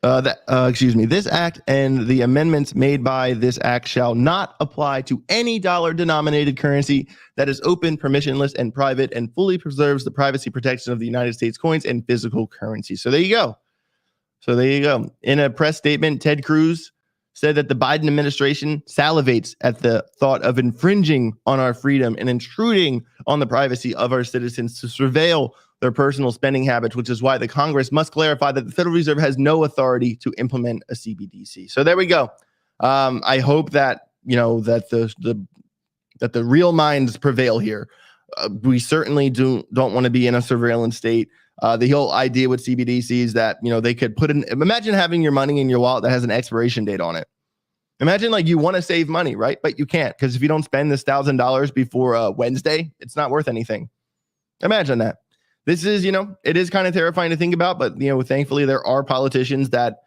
This act and the amendments made by this act shall not apply to any dollar-denominated currency that is open, permissionless, and private, and fully preserves the privacy protection of the United States coins and physical currency. So there you go. In a press statement, Ted Cruz said that the Biden administration salivates at the thought of infringing on our freedom and intruding on the privacy of our citizens to surveil their personal spending habits, which is why the Congress must clarify that the Federal Reserve has no authority to implement a CBDC. So there we go. I hope that that the real minds prevail here. We certainly don't want to be in a surveillance state. The whole idea with CBDC is that, they could put in, imagine having your money in your wallet that has an expiration date on it. Imagine like you want to save money, right? But you can't, because if you don't spend this $1,000 before Wednesday, it's not worth anything. Imagine that. This is, it is kind of terrifying to think about, but thankfully there are politicians that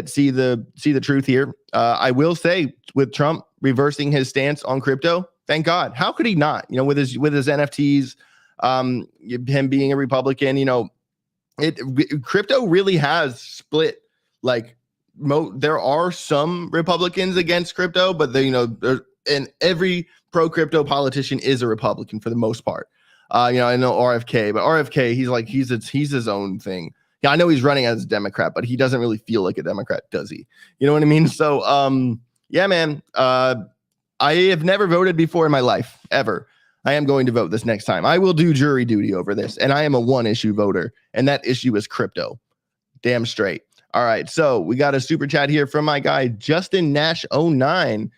see the truth here. I will say, with Trump reversing his stance on crypto, thank God. How could he not? With his NFTs, him being a Republican, crypto really has split. Like, there are some Republicans against crypto, but and every pro crypto politician is a Republican for the most part. I know RFK, but RFK, he's his own thing. Yeah, I know he's running as a Democrat, but he doesn't really feel like a Democrat, does he? You know what I mean? So, yeah, man. I have never voted before in my life, ever. I am going to vote this next time. I will do jury duty over this, and I am a one-issue voter, and that issue is crypto. Damn straight. All right, so we got a super chat here from my guy, Justin Nash 09.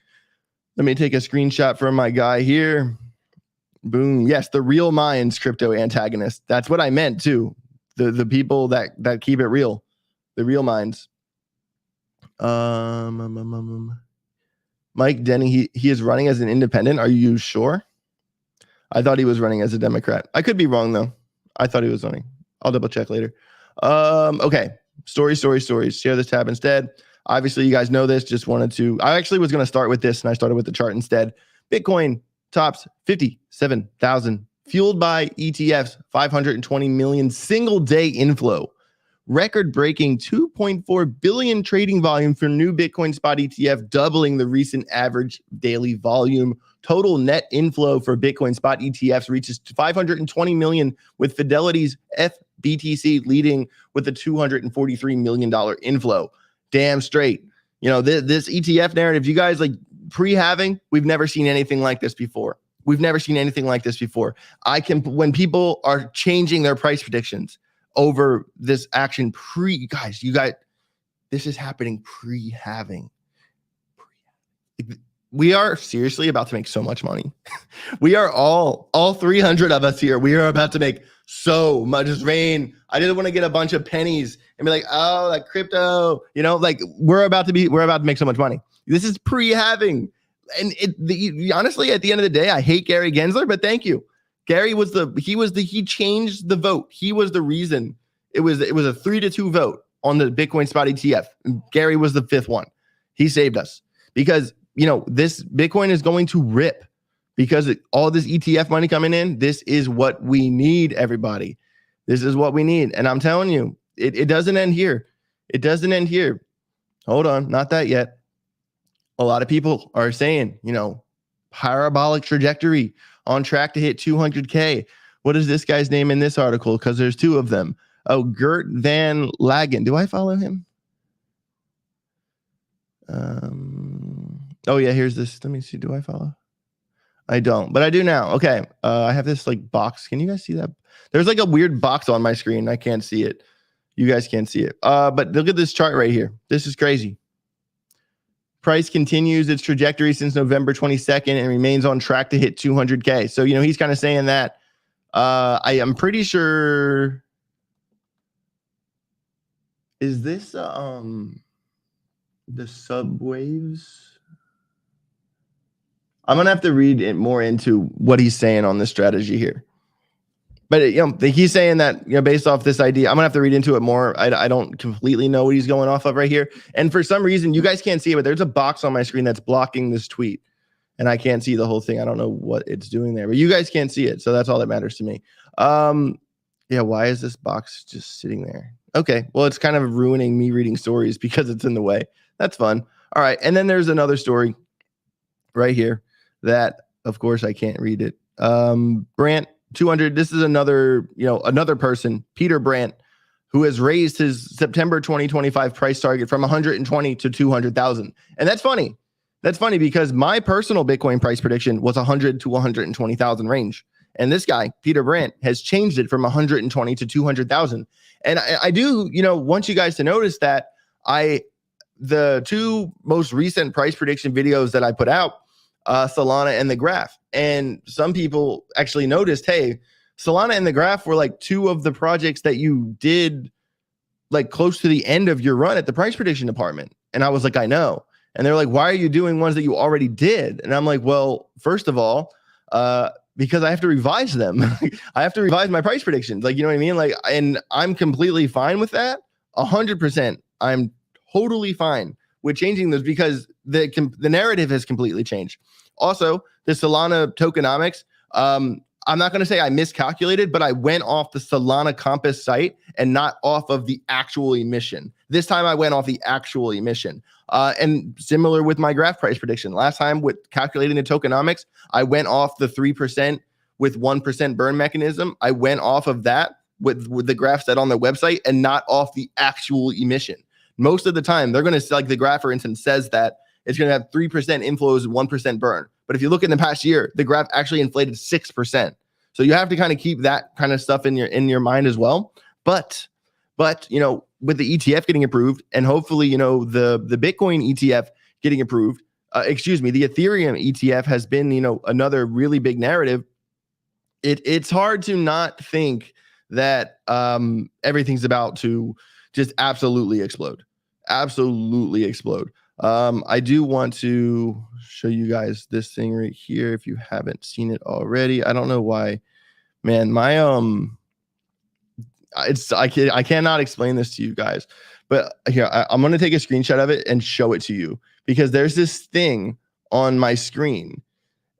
Let me take a screenshot from my guy here. Boom. Yes, the real minds crypto antagonist. That's what I meant too. The people that keep it real. The real minds. Mike Denny, he is running as an independent. Are you sure? I thought he was running as a Democrat. I could be wrong though. I thought he was running. I'll double check later. Okay. Stories. Share this tab instead. Obviously, you guys know this. Just wanted to. I actually was going to start with this, and I started with the chart instead. Bitcoin tops 57,000, fueled by ETFs, 520 million single day inflow. Record-breaking 2.4 billion trading volume for new Bitcoin spot ETF, doubling the recent average daily volume. Total net inflow for Bitcoin spot ETFs reaches 520 million, with Fidelity's FBTC leading with a $243 million inflow. Damn straight. This ETF narrative, you guys like pre-halving, we've never seen anything like this before. When people are changing their price predictions over this action this is happening pre-halving. We are seriously about to make so much money. We are all 300 of us here. We are about to make so much rain. I didn't want to get a bunch of pennies and be like, oh, like crypto, we're about to make so much money. This is pre-halving. And honestly, at the end of the day, I hate Gary Gensler, but thank you. Gary he changed the vote. He was the reason. It was a 3-2 vote. on the Bitcoin spot ETF. Gary was the 5th one. He saved us because, this Bitcoin is going to rip because all this ETF money coming in. This is what we need, everybody. This is what we need. And I'm telling you, it doesn't end here. It doesn't end here. Hold on. Not that yet. A lot of people are saying, parabolic trajectory on track to hit 200K. What is this guy's name in this article? Because there's 2 of them. Oh, Gert Van Lagen. Do I follow him? Oh yeah, here's this. Let me see. Do I follow? I don't, but I do now. Okay. I have this box. Can you guys see that? There's a weird box on my screen. I can't see it. You guys can't see it. But look at this chart right here. This is crazy. Price continues its trajectory since November 22nd and remains on track to hit 200K. So, he's kind of saying that. I am pretty sure. Is this the subwaves? I'm gonna have to read it more into what he's saying on this strategy here. But he's saying that based off this idea, I'm gonna have to read into it more. I don't completely know what he's going off of right here. And for some reason, you guys can't see it, but there's a box on my screen that's blocking this tweet, and I can't see the whole thing. I don't know what it's doing there, but you guys can't see it, so that's all that matters to me. Yeah, why is this box just sitting there? Okay, well, it's kind of ruining me reading stories because it's in the way. That's fun. All right, and then there's another story right here that, of course, I can't read it. Brandt 200. This is another person, Peter Brandt, who has raised his September 2025 price target from 120 to 200,000. And that's funny. That's funny because my personal Bitcoin price prediction was 100 to 120,000 range. And this guy, Peter Brandt, has changed it from 120 to 200,000. And I do, want you guys to notice that the 2 most recent price prediction videos that I put out, Solana and the Graph. And some people actually noticed, hey, Solana and the Graph were 2 of the projects that you did close to the end of your run at the price prediction department. And I was like, I know. And they're like, why are you doing ones that you already did? And I'm like, well, first of all, because I have to revise them. I have to revise my price predictions. You know what I mean? And I'm completely fine with that. 100%. I'm totally fine with changing those because the narrative has completely changed. Also, the Solana tokenomics, I'm not going to say I miscalculated, but I went off the Solana Compass site and not off of the actual emission. This time I went off the actual emission. And similar with my graph price prediction. Last time with calculating the tokenomics, I went off the 3% with 1% burn mechanism. I went off of that with the graph set on their website and not off the actual emission. Most of the time, they're going to, the graph, for instance, says that it's going to have 3% inflows, 1% burn. But if you look in the past year, the graph actually inflated 6%. So you have to kind of keep that kind of stuff in your mind as well. But with the ETF getting approved and hopefully, the Bitcoin ETF getting approved, the Ethereum ETF has been, another really big narrative. It's hard to not think that everything's about to just absolutely explode. Absolutely explode. I do want to show you guys this thing right here if you haven't seen it already. I don't know why, man. My I cannot explain this to you guys, but here I'm going to take a screenshot of it and show it to you because there's this thing on my screen,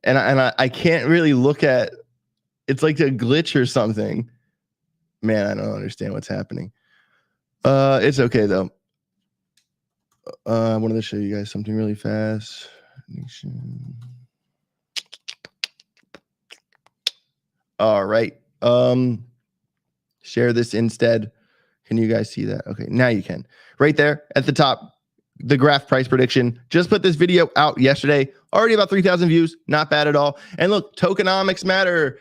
and I can't really look at. It's like a glitch or something. Man, I don't understand what's happening. It's okay though. I wanted to show you guys something really fast. All right. Share this instead. Can you guys see that? Okay, now you can. Right there at the top, the graph price prediction. Just put this video out yesterday. Already about 3,000 views. Not bad at all. And look, tokenomics matter.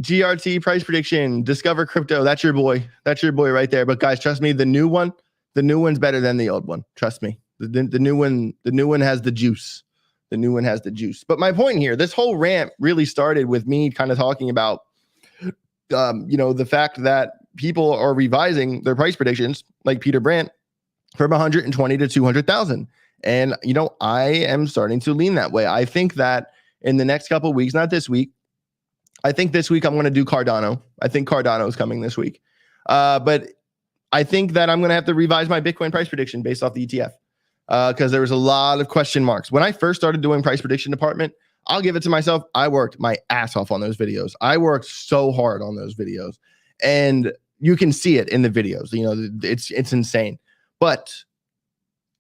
GRT price prediction. Discover crypto. That's your boy. That's your boy right there. But guys, trust me, the new one's better than the old one. Trust me. The new one has the juice. The new one has the juice. But my point here, this whole rant really started with me kind of talking about, the fact that people are revising their price predictions, like Peter Brandt, from 120 to 200,000. And, I am starting to lean that way. I think that in the next couple of weeks, not this week, I think this week I'm going to do Cardano. I think Cardano is coming this week. But I think that I'm going to have to revise my Bitcoin price prediction based off the ETF because there was a lot of question marks. When I first started doing price prediction department, I'll give it to myself. I worked my ass off on those videos. I worked so hard on those videos, and you can see it in the videos. You know, it's insane, but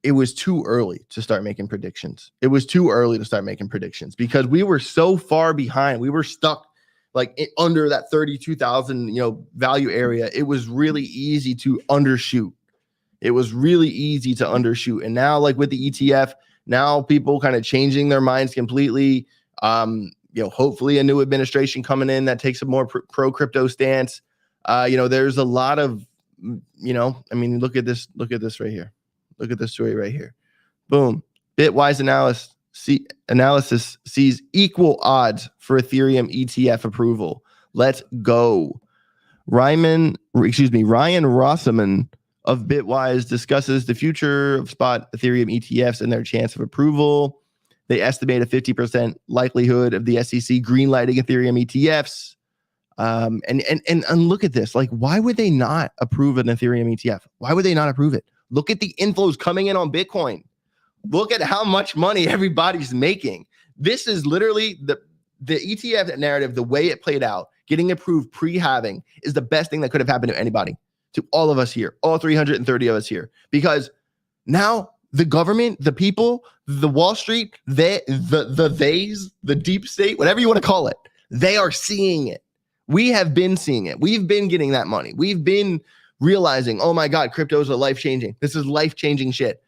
it was too early to start making predictions. It was too early to start making predictions because we were so far behind. We were stuck like under that 32,000, value area. It was really easy to undershoot. It was really easy to undershoot. And now, like with the ETF, now people kind of changing their minds completely. Hopefully a new administration coming in that takes a more pro crypto stance. There's a lot of, look at this right here. Look at this story right here. Boom. Bitwise analysis sees equal odds for Ethereum ETF approval. Let's go. Ryan Rossman of Bitwise discusses the future of spot Ethereum ETFs and their chance of approval. They estimate a 50% likelihood of the SEC greenlighting Ethereum ETFs. And look at this. Like, why would they not approve an Ethereum ETF? Why would they not approve it? Look at the inflows coming in on Bitcoin. Look at how much money everybody's making. This is literally the ETF narrative, the way it played out, getting approved pre-halving is the best thing that could have happened to anybody, to all of us here, all 330 of us here, because now the government, the people, the Wall Street, the deep state, whatever you want to call it, they are seeing it. We have been seeing it. We've been getting that money. We've been realizing, oh my God, cryptos are life-changing. This is life-changing shit.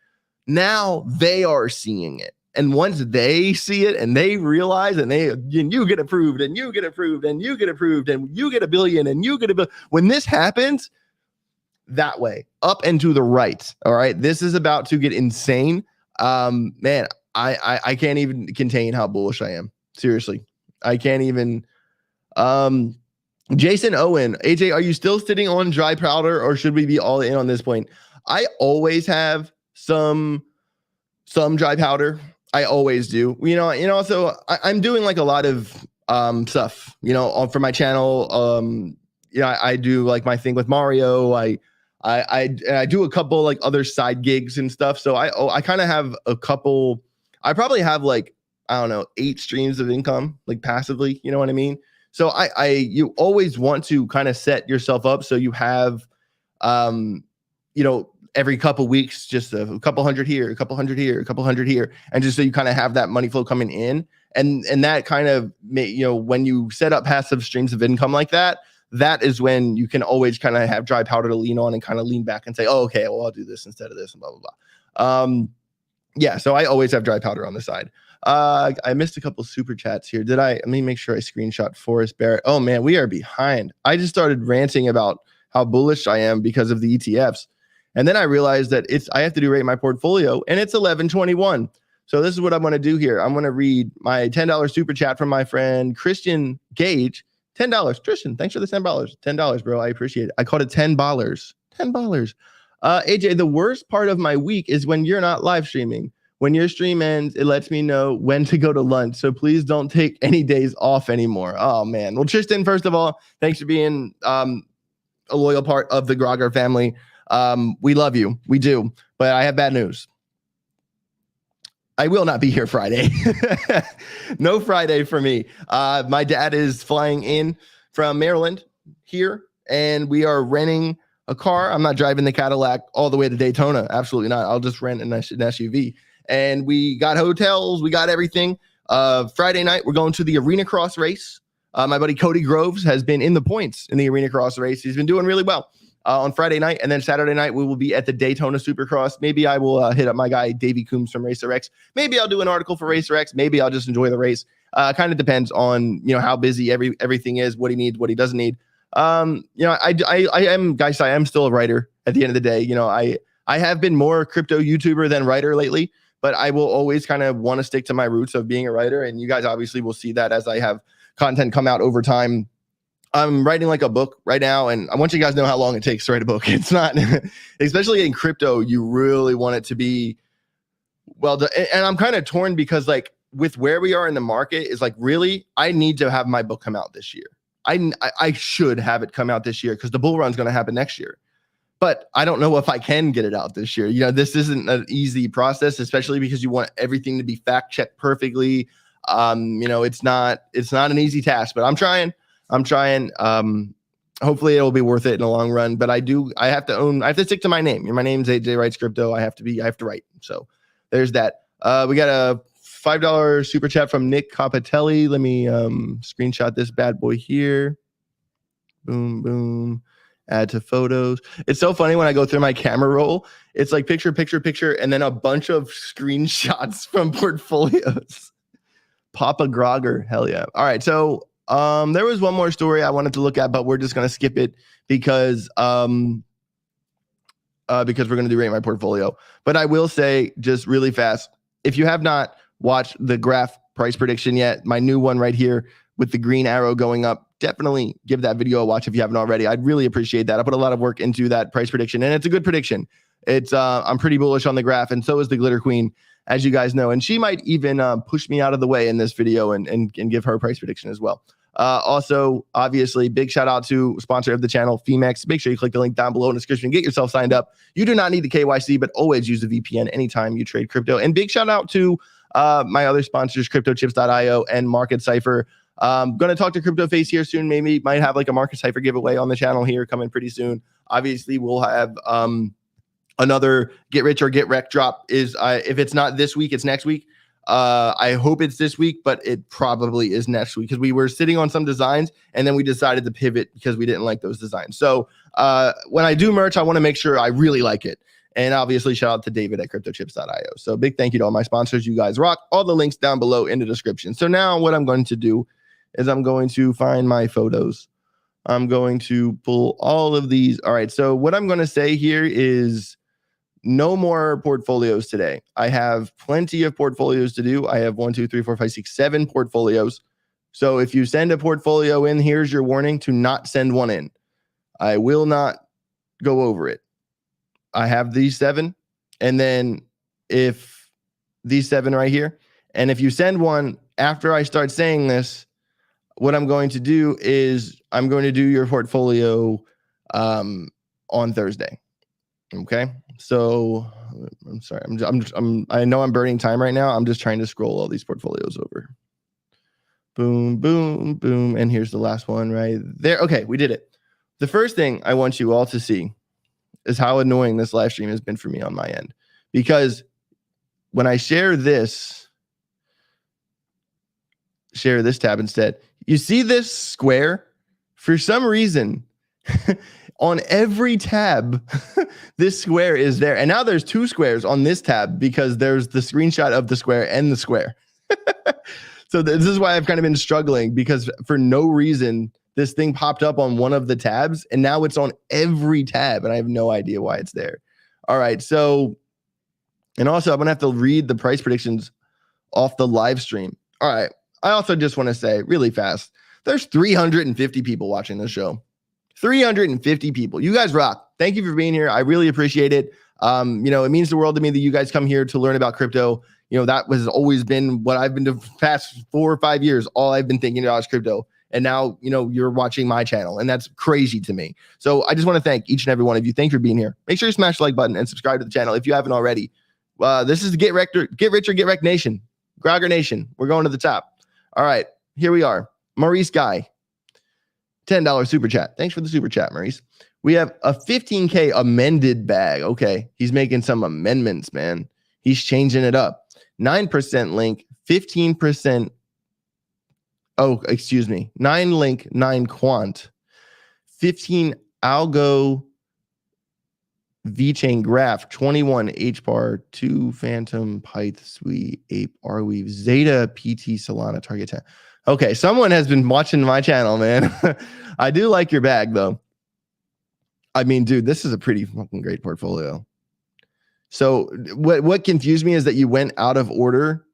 Now they are seeing it. And once they see it and they realize and you get approved and you get approved and you get approved and you get $1 billion and you get $1 billion. When this happens that way, up and to the right, all right, this is about to get insane. Man, I can't even contain how bullish I am. Seriously, I can't even. Jason Owen, AJ, are you still sitting on dry powder or should we be all in on this point? I always have some dry powder. I always do. So I'm doing like a lot of stuff, for my channel. I do like my thing with Mario. I do a couple like other side gigs and stuff. So I kind of have a couple. I probably have like, I don't know, 8 streams of income, like passively, you know what I mean? So you always want to kind of set yourself up so you have, every couple weeks, just a couple hundred here, a couple hundred here, a couple hundred here, and just so you kind of have that money flow coming in, and that kind of when you set up passive streams of income like that, that is when you can always kind of have dry powder to lean on and kind of lean back and say, oh, okay, well, I'll do this instead of this and blah blah blah. Yeah, so I always have dry powder on the side. I missed a couple super chats here. Let me make sure I screenshot Forrest Barrett. Oh man, we are behind. I just started ranting about how bullish I am because of the ETFs. And then I realized that I have to do rate my portfolio and it's 11:21. So this is what I'm going to do here. I'm going to read my $10 super chat from my friend Christian Gage. $10. Christian, thanks for the $10. $10, bro. I appreciate it. I called it $10. $10. AJ, the worst part of my week is when you're not live streaming. When your stream ends, it lets me know when to go to lunch. So please don't take any days off anymore. Oh, man. Well, Tristan, first of all, thanks for being a loyal part of the Grogger family. We love you. We do. But I have bad news. I will not be here Friday. No Friday for me. My dad is flying in from Maryland here, and we are renting a car. I'm not driving the Cadillac all the way to Daytona. Absolutely not. I'll just rent an SUV. And we got hotels. We got everything. Friday night, we're going to the Arena Cross race. My buddy Cody Groves has been in the points in the Arena Cross race. He's been doing really well on Friday night. And then Saturday night, we will be at the Daytona Supercross. Maybe I will hit up my guy, Davey Coombs from RacerX. Maybe I'll do an article for RacerX. Maybe I'll just enjoy the race. Kind of depends on, how busy everything is, what he needs, what he doesn't need. I am still a writer at the end of the day. I have been more crypto YouTuber than writer lately, but I will always kind of want to stick to my roots of being a writer. And you guys obviously will see that as I have content come out over time. I'm writing like a book right now, and I want you guys to know how long it takes to write a book. It's not, especially in crypto, you really want it to be well done. And I'm kind of torn because like with where we are in the market is like, really, I need to have my book come out this year. I should have it come out this year because the bull run is going to happen next year. but I don't know if I can get it out this year. This isn't an easy process, especially because you want everything to be fact checked perfectly. It's not an easy task, but I'm trying. Hopefully it'll be worth it in the long run, but I have to stick to my name. My name's AJ Writes Crypto. I have to write. So there's that. We got a $5 super chat from Nick Capitelli. Let me screenshot this bad boy here. Boom, boom. Add to photos. It's so funny when I go through my camera roll. It's like picture, and then a bunch of screenshots from portfolios. Papa Grogger, hell yeah. All right, so there was one more story I wanted to look at, but we're just gonna skip it because we're gonna do Rate My Portfolio. But I will say just really fast, if you have not watched the graph price prediction yet, my new one right here with the green arrow going up, definitely give that video a watch if you haven't already. I'd really appreciate that. I put a lot of work into that price prediction, and it's a good prediction. I'm pretty bullish on the graph, and so is the Glitter Queen, as you guys know. And she might even push me out of the way in this video and give her price prediction as well. Also, obviously, big shout out to sponsor of the channel, PHEMEX. Make sure you click the link down below in the description and get yourself signed up. You do not need the KYC, but always use the VPN anytime you trade crypto. And big shout out to my other sponsors, CryptoChips.io and Market Cypher. Going to talk to Crypto Face here soon. Maybe might have like a Market Cypher giveaway on the channel here coming pretty soon. Obviously, we'll have another Get Rich or Get Wrecked drop. If it's not this week, it's next week. I hope it's this week, but it probably is next week because we were sitting on some designs and then we decided to pivot because we didn't like those designs. So when I do merch, I want to make sure I really like it. And obviously, shout out to David at CryptoChips.io. So big thank you to all my sponsors. You guys rock. All the links down below in the description. So now what I'm going to do is I'm going to find my photos. I'm going to pull all of these. All right. So what I'm going to say here is no more portfolios today. I have plenty of portfolios to do. I have 1, 2, 3, 4, 5, 6, 7 portfolios. So if you send a portfolio in, here's your warning to not send one in. I will not go over it. I have these 7. And then if these 7 right here, and if you send one after I start saying this, what I'm going to do is I'm going to do your portfolio on Thursday. Okay. So I'm sorry. I know I'm burning time right now. I'm just trying to scroll all these portfolios over. Boom, boom, boom. And here's the last one right there. Okay. We did it. The first thing I want you all to see is how annoying this live stream has been for me on my end, because when I share this tab instead, you see this square for some reason on every tab, this square is there. And now there's 2 squares on this tab because there's the screenshot of the square and the square. So this is why I've kind of been struggling, because for no reason, this thing popped up on one of the tabs and now it's on every tab and I have no idea why it's there. All right. So, and also I'm going to have to read the price predictions off the live stream. All right. I also just want to say really fast, there's 350 people watching this show. 350 people. You guys rock. Thank you for being here. I really appreciate it. It means the world to me that you guys come here to learn about crypto. That has always been what I've been the past 4 or 5 years. All I've been thinking about is crypto. And now, you're watching my channel, and that's crazy to me. So I just want to thank each and every one of you. Thanks for being here. Make sure you smash the like button and subscribe to the channel if you haven't already. This is the Get Rich or Get Wrecked Nation. Grogger Nation. We're going to the top. All right, here we are. Maurice Guy, $10 super chat. Thanks for the super chat, Maurice. We have a 15K amended bag. Okay, he's making some amendments, man. He's changing it up. 9% link, 15%. Oh, excuse me. 9 link, 9 quant, 15 algo VChain graph, 21 HBAR, 2 Phantom, Pyth, Sui, Ape, Arweave, Zeta, PT, Solana, Target 10. Okay, someone has been watching my channel, man. I do like your bag, though. I mean, dude, this is a pretty fucking great portfolio. So what confused me is that you went out of order.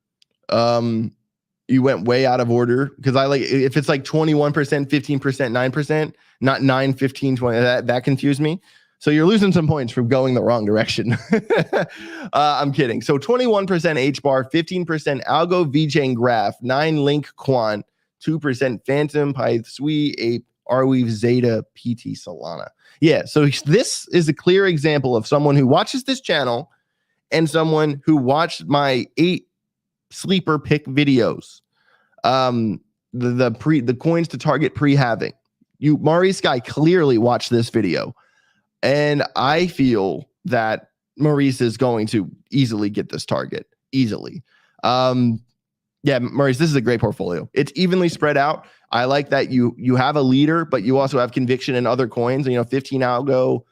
You went way out of order, because I like if it's like 21%, 15%, 9%, not 9, 15, 20. That confused me. So you're losing some points from going the wrong direction. I'm kidding. So 21% HBAR, 15% Algo VChain Graph, 9 Link Quant, 2% Phantom, Pyth, Sui, Ape, Arweave, Zeta, PT, Solana. Yeah, so this is a clear example of someone who watches this channel and someone who watched my 8 sleeper pick videos. The coins to target pre-halving. Maurice Guy clearly watched this video, and I feel that Maurice is going to easily get this target easily. Yeah, Maurice, this is a great portfolio. It's evenly spread out. I like that you have a leader, but you also have conviction in other coins. 15 algo,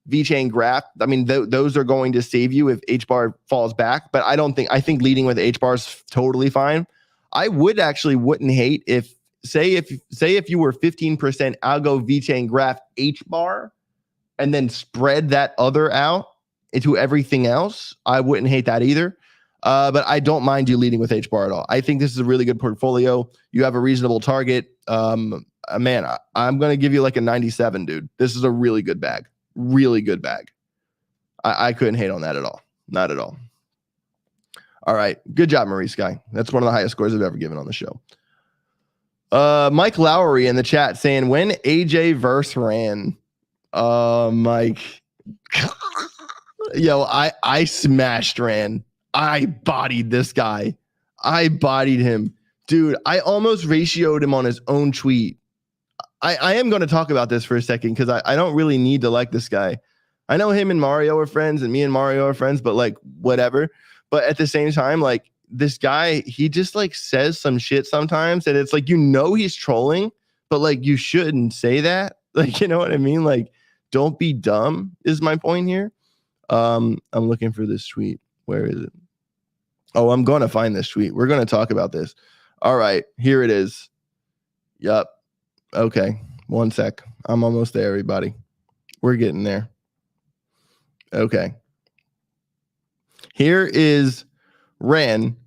VeChain Graph. I mean, those are going to save you if HBAR falls back. But I think leading with HBAR is totally fine. I wouldn't hate if you were 15% algo, VeChain Graph, HBAR, and then spread that other out into everything else. I wouldn't hate that either. But I don't mind you leading with HBAR at all. I think this is a really good portfolio. You have a reasonable target. Man, I'm going to give you like a 97, dude. This is a really good bag. Really good bag. I couldn't hate on that at all. Not at all. All right. Good job, Maurice Guy. That's one of the highest scores I've ever given on the show. Mike Lowry in the chat saying, when AJ verse ran, Mike, yo, I smashed Ran. I bodied this guy. I bodied him. Dude, I almost ratioed him on his own tweet. I am going to talk about this for a second because I don't really need to like this guy. I know him and Mario are friends and me and Mario are friends, but like whatever. But at the same time, like this guy, he just like says some shit sometimes and it's like, he's trolling, but like you shouldn't say that. Like, you know what I mean? Like, don't be dumb is my point here. I'm looking for this tweet. Where is it? Oh, I'm going to find this tweet. We're going to talk about this. All right, here it is. Yup. Okay, one sec. I'm almost there, everybody. We're getting there. Okay. Here is Ran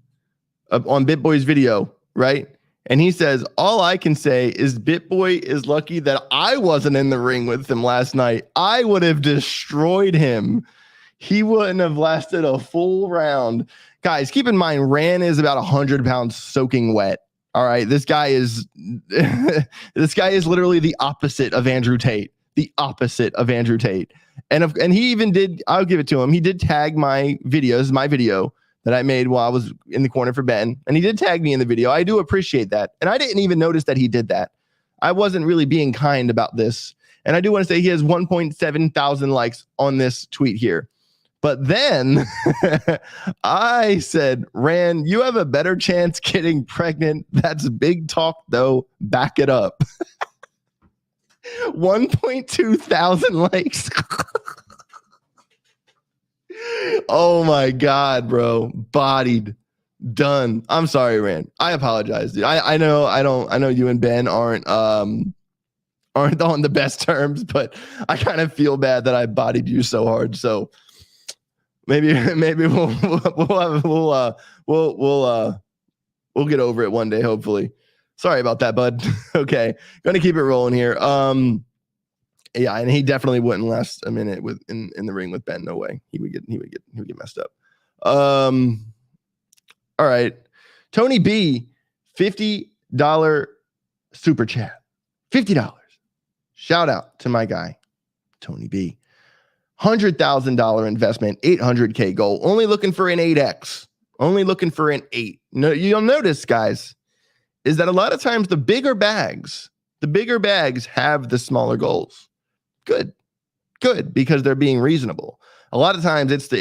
on BitBoy's video, right? And he says, all I can say is BitBoy is lucky that I wasn't in the ring with him last night. I would have destroyed him. He wouldn't have lasted a full round. Guys, keep in mind, Ran is about 100 pounds soaking wet. All right, this guy is literally the opposite of Andrew Tate. The opposite of Andrew Tate. And he even did, I'll give it to him. He did tag my video. This is my video that I made while I was in the corner for Ben. And he did tag me in the video. I do appreciate that. And I didn't even notice that he did that. I wasn't really being kind about this. And I do want to say he has 1.7 thousand likes on this tweet here. But then I said, Ran, you have a better chance getting pregnant. That's big talk, though. Back it up. 1.2 thousand likes. Oh, my God, bro. Bodied. Done. I'm sorry, Ran. I apologize, dude. I know you and Ben aren't on the best terms, but I kind of feel bad that I bodied you so hard. So maybe we'll get over it one day, hopefully. Sorry about that, bud. Okay, gonna keep it rolling here. Yeah, and he definitely wouldn't last a minute in the ring with Ben. No way. He would get messed up. All right, Tony B, $50 super chat, $50. Shout out to my guy, Tony B. $100,000 investment, 800K goal. Only looking for an 8x. Only looking for an 8. No, you'll notice, guys, is that a lot of times the bigger bags have the smaller goals. Good, because they're being reasonable. A lot of times it's the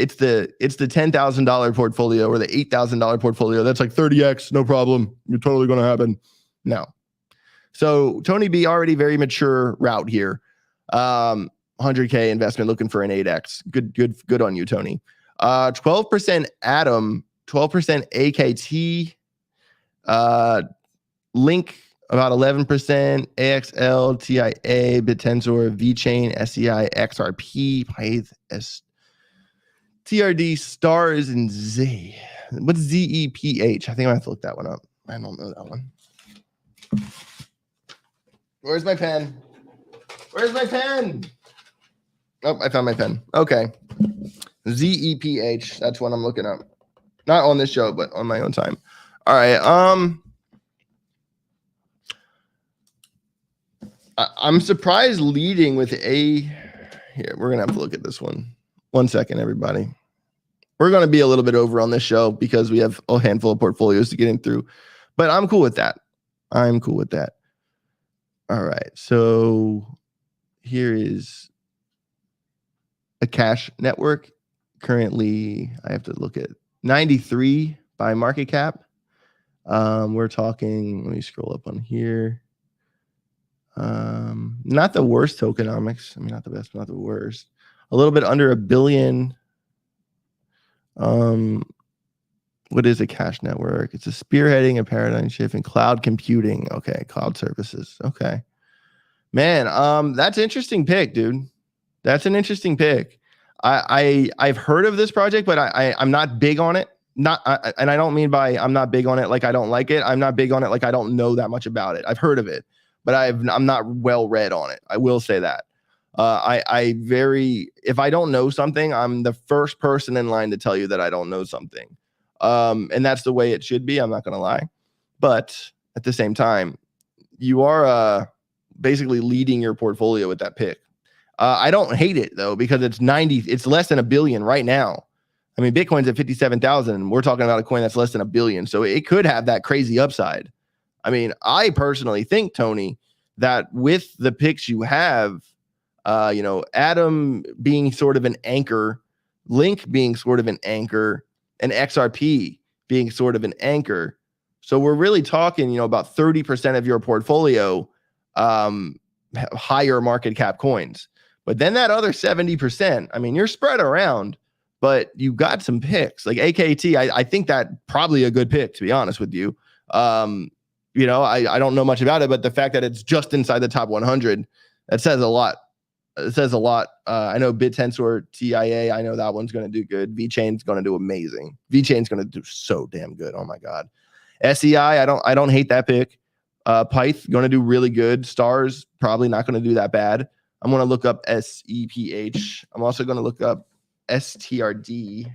$10,000 portfolio or the $8,000 portfolio that's like 30x, no problem. You're totally going to happen. No. So Tony B, already very mature route here. 100K investment, looking for an 8x. Good on you, Tony. 12% Atom, 12% AKT, Link about 11%, AXL, TIA, Bitensor, VeChain, SEI, XRP, Pyth, TRD, Stars, and Z. What's ZEPH? I think I have to look that one up. I don't know that one. Where's my pen? Oh, I found my pen. Okay. ZEPH. That's what I'm looking up. Not on this show, but on my own time. All right. I'm surprised leading with a. Here, we're gonna have to look at this one. 1 second, everybody. We're gonna be a little bit over on this show because we have a handful of portfolios to get in through, but I'm cool with that. I'm cool with that. All right, so here is a cash network. Currently, I have to look at 93 by market cap. We're talking. Let me scroll up on here. Not the worst tokenomics. I mean, not the best, but not the worst. A little bit under $1 billion. What is a cash network? It's a spearheading a paradigm shift in cloud computing. Okay, cloud services. Okay, man. That's an interesting pick, dude. That's an interesting pick. I've heard of this project, but I'm not big on it. And I don't mean by I'm not big on it like I don't like it. I'm not big on it like I don't know that much about it. I've heard of it, but I'm not well read on it. I will say that. If I don't know something, I'm the first person in line to tell you that I don't know something. And that's the way it should be. I'm not going to lie. But at the same time, you are basically leading your portfolio with that pick. I don't hate it though, because it's less than $1 billion right now. I mean, Bitcoin's at 57,000 and we're talking about a coin that's less than $1 billion. So it could have that crazy upside. I mean, I personally think, Tony, that with the picks you have, Atom being sort of an anchor, Link being sort of an anchor, and XRP being sort of an anchor. So we're really talking, about 30% of your portfolio, higher market cap coins. But then that other 70%, I mean, you're spread around, but you got some picks like AKT. I think that probably a good pick, to be honest with you. I don't know much about it, but the fact that it's just inside the top 100, that says a lot. It says a lot. I know BitTensor TIA. I know that one's going to do good. VeChain's going to do amazing. VeChain's going to do so damn good. Oh my God. SEI. I don't hate that pick. Pyth going to do really good. Stars probably not going to do that bad. I'm going to look up SEPH. I'm also going to look up STRD.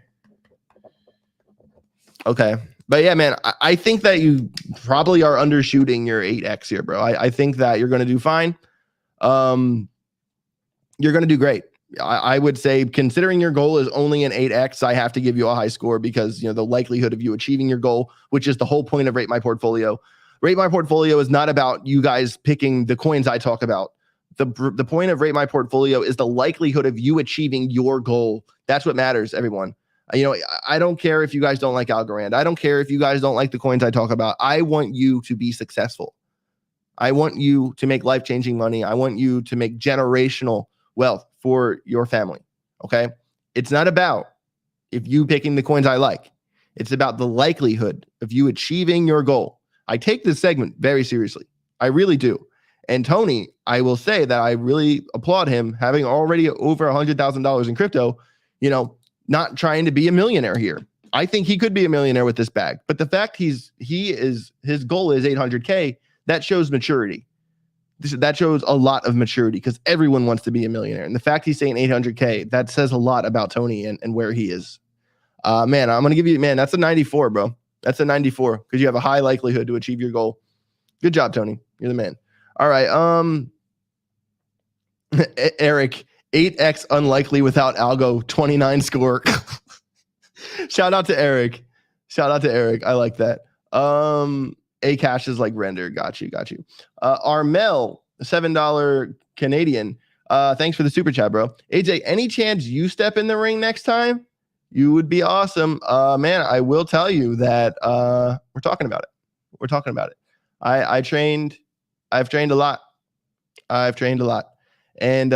Okay. But yeah, man, I think that you probably are undershooting your 8X here, bro. I think that you're going to do fine. You're going to do great. I would say, considering your goal is only an 8X, I have to give you a high score because, the likelihood of you achieving your goal, which is the whole point of Rate My Portfolio. Rate My Portfolio is not about you guys picking the coins I talk about. The point of Rate My Portfolio is the likelihood of you achieving your goal. That's what matters, everyone. I don't care if you guys don't like Algorand. I don't care if you guys don't like the coins I talk about. I want you to be successful. I want you to make life-changing money. I want you to make generational wealth for your family. Okay? It's not about if you picking the coins I like. It's about the likelihood of you achieving your goal. I take this segment very seriously. I really do. And Tony, I will say that I really applaud him having already over $100,000 in crypto, not trying to be a millionaire here. I think he could be a millionaire with this bag. But the fact his goal is 800K, that shows maturity. That shows a lot of maturity because everyone wants to be a millionaire. And the fact he's saying 800K, that says a lot about Tony and where he is. Man, I'm going to give you, that's a 94, bro. That's a 94 because you have a high likelihood to achieve your goal. Good job, Tony. You're the man. All right. Eric, 8X unlikely without algo, 29 score. Shout out to Eric. I like that. Cash is like render. Got you. Armel, $7 Canadian. Thanks for the super chat, bro. AJ, any chance you step in the ring next time? You would be awesome. Man, I will tell you that we're talking about it. I've trained a lot. And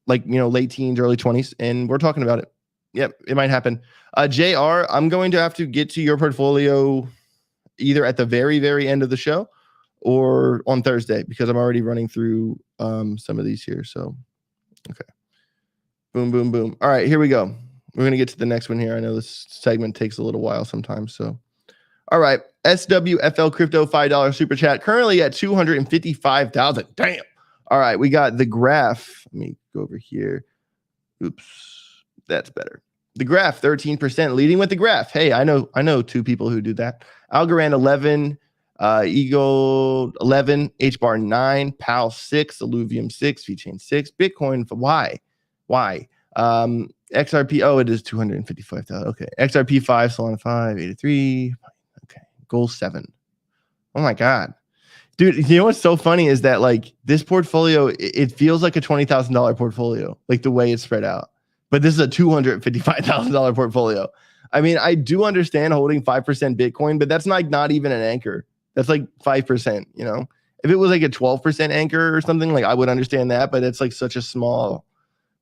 late teens, early 20s, and we're talking about it. Yep, it might happen. JR, I'm going to have to get to your portfolio either at the very, very end of the show or on Thursday because I'm already running through some of these here. So, okay. Boom. All right, here we go. We're going to get to the next one here. I know this segment takes a little while sometimes. So, all right. SWFL Crypto, $5 super chat. Currently at 255,000. Damn. All right. We got the graph. Let me go over here. Oops. That's better. The graph, 13%, leading with the graph. Hey, I know two people who do that. Algorand 11, Eagle 11, HBAR 9, PAL 6, Illuvium 6, VeChain 6, Bitcoin. Why? XRP, oh, it is 255,000. Okay. XRP 5, Solana 5, 83. Okay. Goal 7. Oh my God. Dude, you know what's so funny is that like this portfolio, it feels like a $20,000 portfolio, like the way it's spread out. But this is a $255,000 portfolio. I mean, I do understand holding 5% Bitcoin, but that's like not even an anchor. That's like 5%, you know? If it was like a 12% anchor or something, like I would understand that, but it's like such a small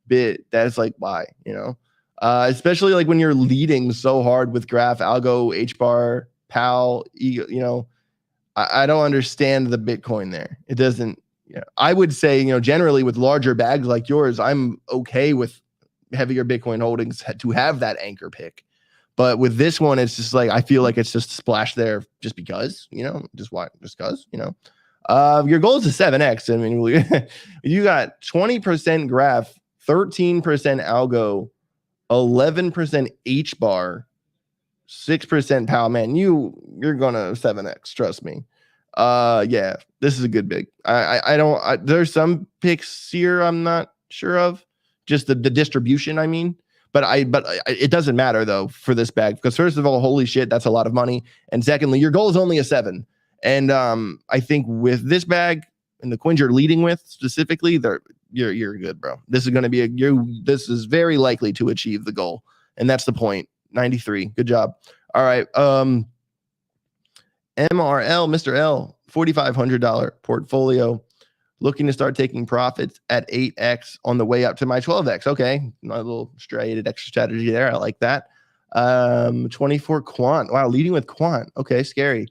bit that it's like, why, you know? Especially like when you're leading so hard with Graph, Algo, HBAR, PAL, you know, I don't understand the Bitcoin there. It doesn't, you know, I would say, you know, generally with larger bags like yours, I'm okay with heavier Bitcoin holdings to have that anchor pick. But with this one, it's just like, I feel like it's just splashed there just because, you know, just because, you know, your goal is a 7X. I mean, you got 20% Graph, 13% Algo, 11% HBAR, 6% PAL. Man, you're gonna 7X, trust me. Yeah, this is a good big. There's some picks here I'm not sure of, just the distribution, I mean. But it doesn't matter though for this bag, because first of all, holy shit, that's a lot of money. And secondly, your goal is only a 7. And I think with this bag and the coins you're leading with specifically, you're good, bro. This is going to be this is very likely to achieve the goal. And that's the point. 93. Good job. All right. MRL, Mr. L, $4,500 portfolio. Looking to start taking profits at 8X on the way up to my 12X. Okay. My little striated extra strategy there. I like that. 24 quant. Wow. Leading with quant. Okay. Scary.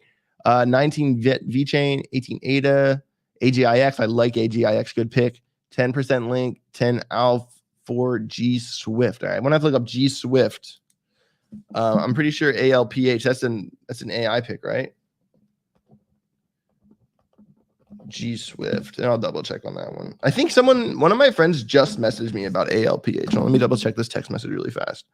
19 VeChain, 18 ADA, AGIX. I like AGIX. Good pick. 10% Link, 10 Alpha, 4 G Swift. All right. I'm going to have to look up G Swift. I'm pretty sure ALPH. That's an AI pick, right? G Swift. And I'll double check on that one. I think one of my friends just messaged me about ALPH. Let me double check this text message really fast.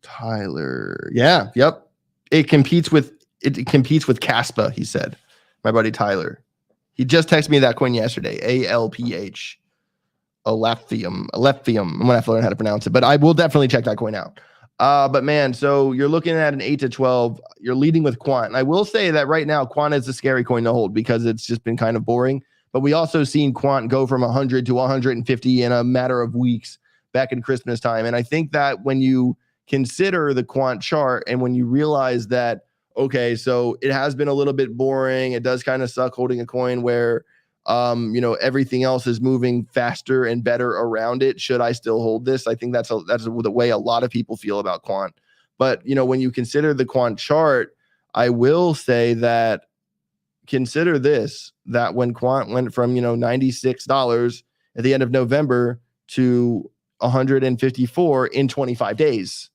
Tyler. Yeah. Yep. It competes with Caspa, he said. My buddy Tyler. He just texted me that coin yesterday. ALPH. Alephium. I'm gonna have to learn how to pronounce it, but I will definitely check that coin out. But man, so you're looking at an 8 to 12. You're leading with quant. And I will say that right now, quant is a scary coin to hold because it's just been kind of boring. But we also seen quant go from 100 to 150 in a matter of weeks back in Christmas time. And I think that when you consider the quant chart and when you realize that, okay, so it has been a little bit boring. It does kind of suck holding a coin where you know, everything else is moving faster and better around it. Should I still hold this? I think that's the way a lot of people feel about quant. But, you know, when you consider the quant chart, I will say that consider this, that when quant went from, you know, $96 at the end of November to 154 in 25 days.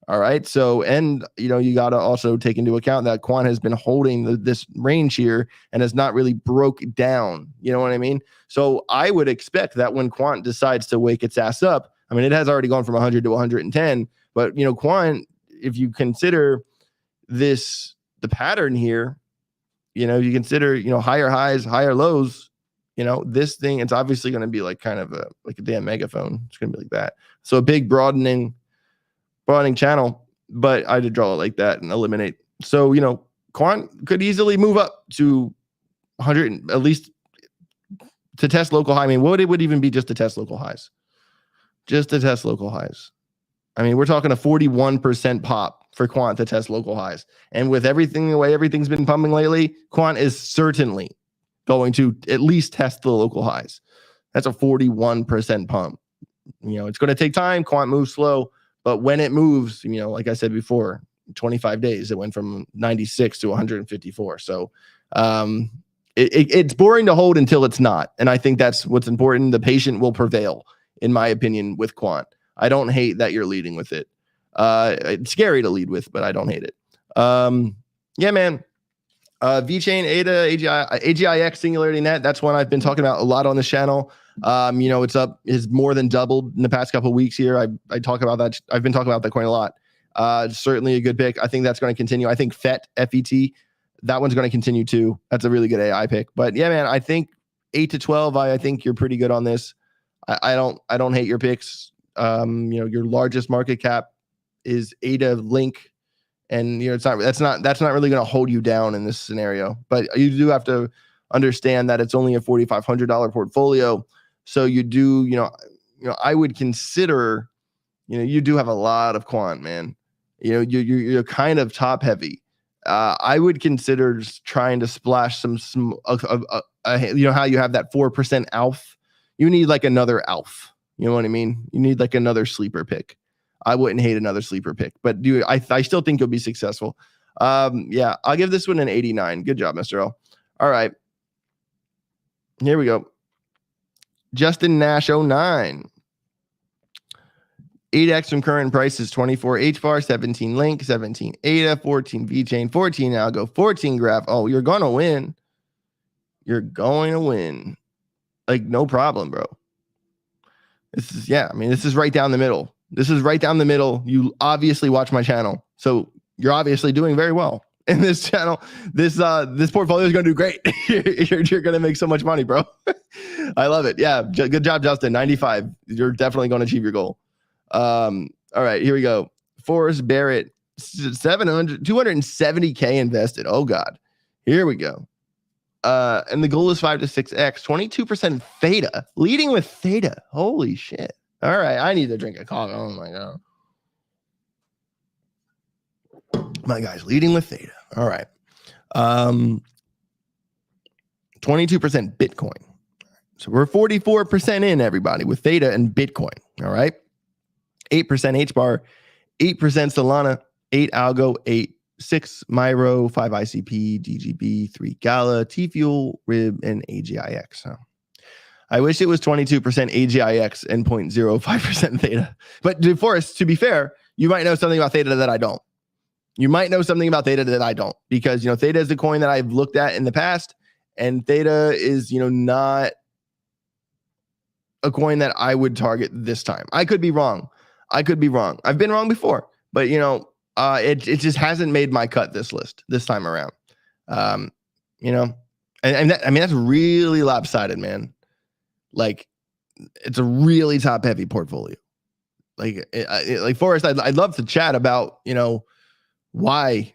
All right. So, and, you know, you got to also take into account that quant has been holding this range here and has not really broke down. You know what I mean? So I would expect that when quant decides to wake its ass up, I mean, it has already gone from 100 to 110, but, you know, quant, if you consider the pattern here, you know, you consider, you know, higher highs, higher lows, you know, this thing, it's obviously going to be like kind of like a damn megaphone. It's going to be like that. So a big broadening channel, but I did draw it like that and eliminate. So, you know, quant could easily move up to 100, at least to test local high. I mean, what it would even be just to test local highs. I mean, we're talking a 41% pop for quant to test local highs. And with everything, the way everything's been pumping lately, quant is certainly going to at least test the local highs. That's a 41% pump. You know, it's going to take time. Quant moves slow. But when it moves, you know, like I said before, 25 days, it went from 96 to 154. So it's boring to hold until it's not. And I think that's what's important. The patient will prevail, in my opinion, with quant. I don't hate that you're leading with it. It's scary to lead with, but I don't hate it. Yeah, man. VeChain, ADA, AGIX, Singularity Net. That's one I've been talking about a lot on this channel. You know, it's more than doubled in the past couple of weeks here. I talk about that. I've been talking about that coin a lot. Certainly a good pick. I think that's going to continue. I think FET, that one's going to continue too. That's a really good AI pick. But yeah, man, I think 8 to 12. I think you're pretty good on this. I don't hate your picks. Your largest market cap is ADA Link, and that's not really going to hold you down in this scenario. But you do have to understand that it's only a $4,500 portfolio, so you do I would consider you do have a lot of quant, man. You're kind of top heavy. I would consider just trying to splash some how you have that 4% ALF. You need like another ALF. You know what I mean? You need like another sleeper pick. I wouldn't hate another sleeper pick, but I still think you'll be successful. Yeah, I'll give this one an 89. Good job, Mr. L. All right. Here we go. Justin Nash 09. 8x from current prices, 24 HBAR, 17 Link, 17 ADA, 14 VChain, 14 Algo, 14 Graph. Oh, you're going to win. You're going to win. Like, no problem, bro. This is right down the middle. This is right down the middle. You obviously watch my channel, so you're obviously doing very well in this channel. This portfolio is going to do great. you're going to make so much money, bro. I love it. Yeah, good job, Justin. 95. You're definitely going to achieve your goal. All right, here we go. Forrest Barrett, 270K invested. Oh God, here we go. And the goal is 5 to 6x, 22% theta, leading with theta. Holy shit. All right, I need to drink a coffee. Oh my God. My guy's leading with theta. All right. 22% Bitcoin. So we're 44% in, everybody, with theta and Bitcoin. All right. 8% HBAR, 8% Solana, 8 Algo, 6 Myro, 5 ICP, DGB, 3 Gala, T-Fuel, RIB, and AGIX. So I wish it was 22% AGIX and 0.05% theta. But Forrest, to be fair, you might know something about theta that I don't. You might know something about theta that I don't, because theta is the coin that I've looked at in the past, and theta is not a coin that I would target this time. I could be wrong. I've been wrong before, but it just hasn't made my cut this time around. And that's really lopsided, man. Like, it's a really top heavy portfolio. Like Forrest, I'd love to chat about why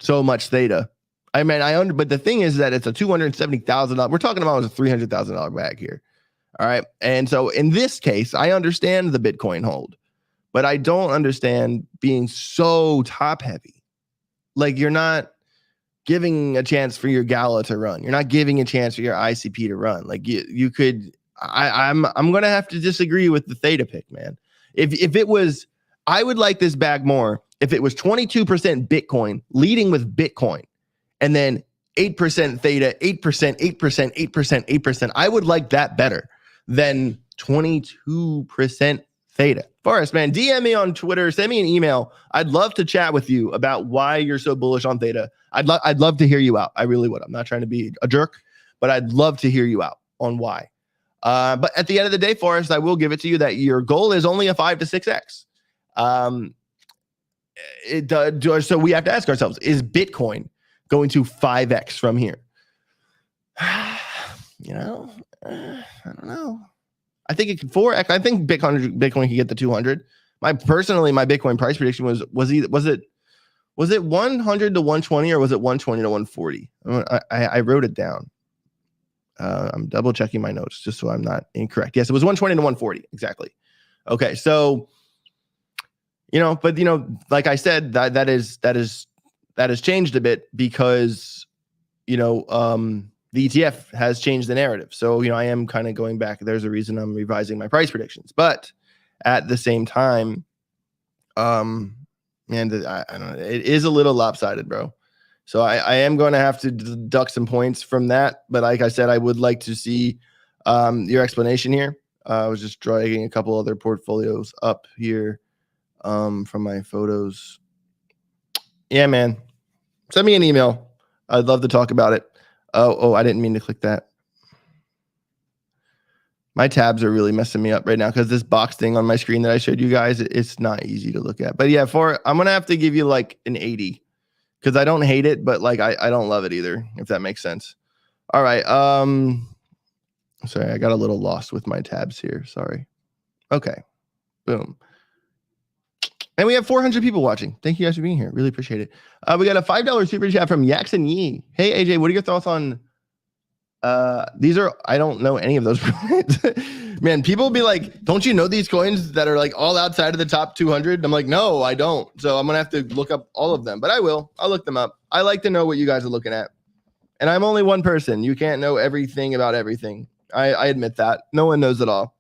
so much theta. I mean, but the thing is that it's a $270,000. We're talking about a $300,000 bag here. All right, and so in this case, I understand the Bitcoin hold, but I don't understand being so top heavy. Like, you're not giving a chance for your Gala to run. You're not giving a chance for your ICP to run. Like, you could. I'm gonna have to disagree with the theta pick, man. If it was, I would like this bag more if it was 22% Bitcoin leading with Bitcoin, and then 8% theta, 8%, 8%, 8%, 8%. I would like that better than 22% theta. Forrest, man, DM me on Twitter, send me an email. I'd love to chat with you about why you're so bullish on theta. I'd love to hear you out. I really would. I'm not trying to be a jerk, but I'd love to hear you out on why. But at the end of the day, Forrest, I will give it to you that your goal is only a 5 to 6x. So we have to ask ourselves, is Bitcoin going to 5x from here? I don't know. I think it could 4x. I think Bitcoin can get to 200. My Bitcoin price prediction was it 100 to 120, or was it 120 to 140? I wrote it down. I'm double checking my notes just so I'm not incorrect. Yes, it was 120 to 140 exactly. Okay, so like I said, that has changed a bit because the ETF has changed the narrative. So, I am kind of going back. There's a reason I'm revising my price predictions. But at the same time, I don't know. It is a little lopsided, bro. So I am going to have to deduct some points from that. But like I said, I would like to see your explanation here. I was just dragging a couple other portfolios up here from my photos. Yeah, man. Send me an email. I'd love to talk about it. Oh, I didn't mean to click that. My tabs are really messing me up right now because this box thing on my screen that I showed you guys, it's not easy to look at. But yeah, I'm gonna have to give you like an 80 because I don't hate it, but like I don't love it either, if that makes sense. All right. Sorry, I got a little lost with my tabs here. Sorry. Okay. Boom. And we have 400 people watching. Thank you guys for being here. Really appreciate it. We got a $5 super chat from Yaxon Yee. Hey AJ, what are your thoughts on these are, I don't know any of those. Man, people be like, don't you know these coins that are like all outside of the top 200? I'm like, no, I don't. So I'm gonna have to look up all of them, but I will. I'll look them up. I like to know what you guys are looking at. And I'm only one person. You can't know everything about everything. I admit that. No one knows it all.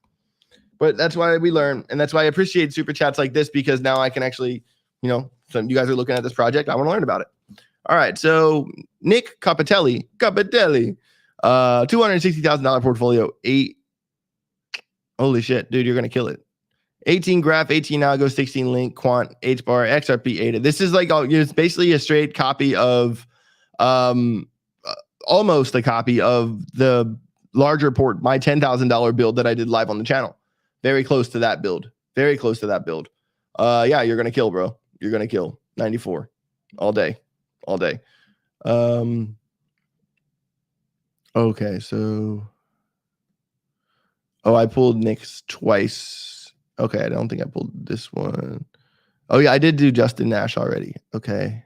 But that's why we learn. And that's why I appreciate super chats like this, because now I can actually, you know, so you guys are looking at this project. I want to learn about it. All right. So Nick Capitelli, $260,000 portfolio. Holy shit, dude, you're going to kill it. 18 graph, 18 algo, 16 link, quant, HBAR, XRP, ADA. This is like, it's basically a straight copy of, almost a copy of the larger my $10,000 build that I did live on the channel. Very close to that build. Very close to that build. Yeah, you're going to kill, bro. You're going to kill 94 all day. All day. Okay, so I pulled Nick's twice. Okay, I don't think I pulled this one. Oh yeah, I did do Justin Nash already. Okay,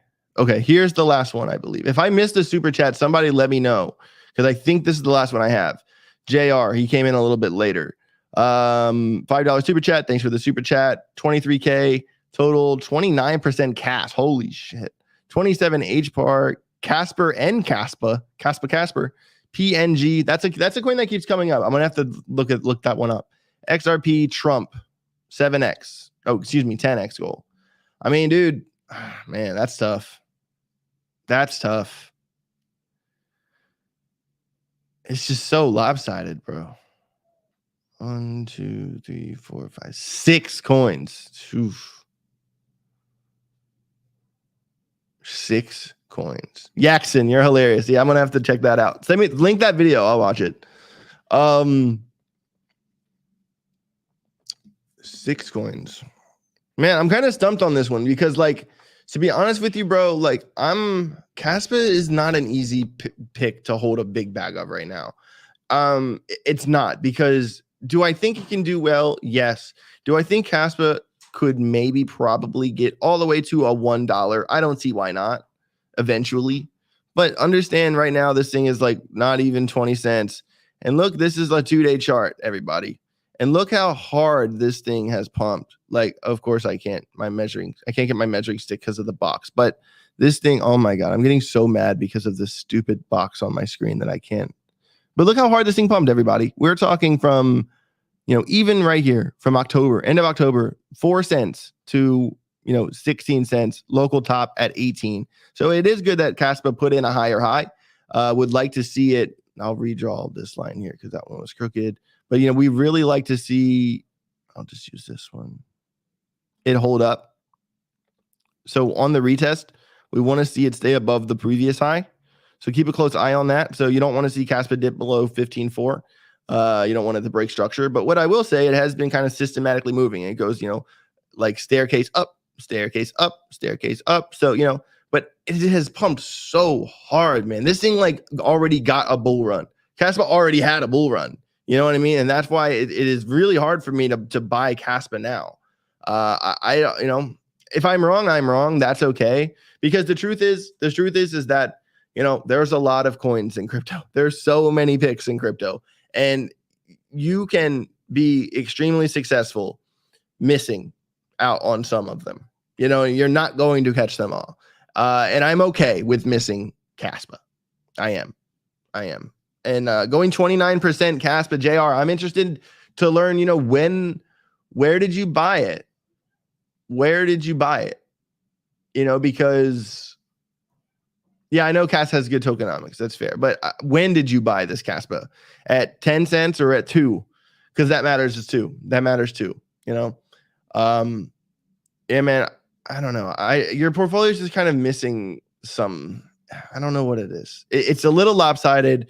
here's the last one, I believe. If I missed a super chat, somebody let me know, because I think this is the last one I have. JR, he came in a little bit later. $5 super chat. Thanks for the super chat. 23K total, 29% cash. Holy shit. 27 HPAR, Casper and Caspa. PNG. That's a coin that keeps coming up. I'm gonna have to look that one up. XRP Trump 7x. Oh, excuse me, 10x goal. I mean, dude, man, that's tough. That's tough. It's just so lopsided, bro. 1, 2, 3, 4, 5, 6 coins. Oof. 6 coins. Yaxon, you're hilarious. Yeah, I'm gonna have to check that out. Send me, link that video. I'll watch it. 6 coins. Man, I'm kind of stumped on this one because, like, to be honest with you, bro, like, Caspa is not an easy pick to hold a big bag of right now. It's not, because do I think it can do well? Yes. Do I think Caspa could maybe probably get all the way to a $1? I don't see why not eventually. But understand right now, this thing is like not even 20 cents. And look, this is a 2-day chart, everybody. And look how hard this thing has pumped. Like, of course, I can't get my measuring stick because of the box. But this thing, oh my God, I'm getting so mad because of this stupid box on my screen that I can't. But look how hard this thing pumped, everybody. We're talking from, you know, even right here from October, end of October, 4 cents to, 16 cents, local top at 18. So it is good that Caspa put in a higher high. Would like to see it. I'll redraw this line here because that one was crooked. But, we really like to see, I'll just use this one, it hold up. So on the retest, we want to see it stay above the previous high. So keep a close eye on that. So you don't want to see Caspa dip below 15.4. You don't want it to break structure. But what I will say, it has been kind of systematically moving. It goes, like staircase up, staircase up, staircase up. So, but it has pumped so hard, man. This thing like already got a bull run. Caspa already had a bull run. You know what I mean? And that's why it is really hard for me to buy Caspa now. If I'm wrong, I'm wrong. That's okay. Because the truth is that, there's a lot of coins in crypto. There's so many picks in crypto, and you can be extremely successful missing out on some of them. You're not going to catch them all. And I'm okay with missing Caspa. I am. And going 29% Caspa, JR, I'm interested to learn, where did you buy it? Where did you buy it? Because, yeah, I know Cas has good tokenomics. That's fair. But when did you buy this Caspa? At 10 cents or at 2? Because that matters too. That matters too. Yeah, man, I don't know. Your portfolio is just kind of missing some. I don't know what it is. It's a little lopsided.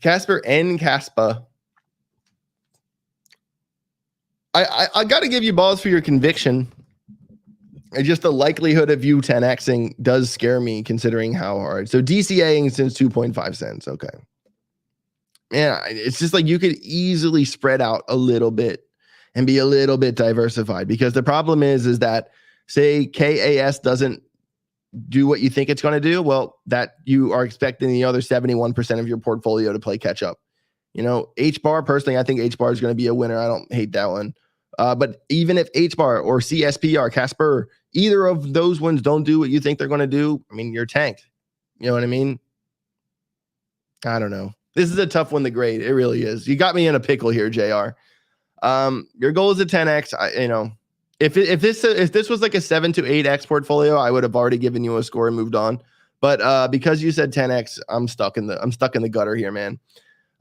Casper and Caspa I got to give you balls for your conviction. It's just the likelihood of you 10xing does scare me considering how hard. So DCAing since 2.5 cents. Okay. Man, it's just like you could easily spread out a little bit and be a little bit diversified, because the problem is that say KAS doesn't do what you think it's going to do. Well, that you are expecting the other 71% of your portfolio to play catch up. You know, HBAR, personally, I think HBAR is going to be a winner. I don't hate that one. But even if HBAR or CSPR, Casper, either of those ones don't do what you think they're going to do, I mean, you're tanked. You know what I mean? I don't know. This is a tough one to grade. It really is. You got me in a pickle here, JR. Your goal is a 10x. If this was like a 7 to 8x portfolio, I would have already given you a score and moved on. But because you said 10x, I'm stuck in the gutter here, man.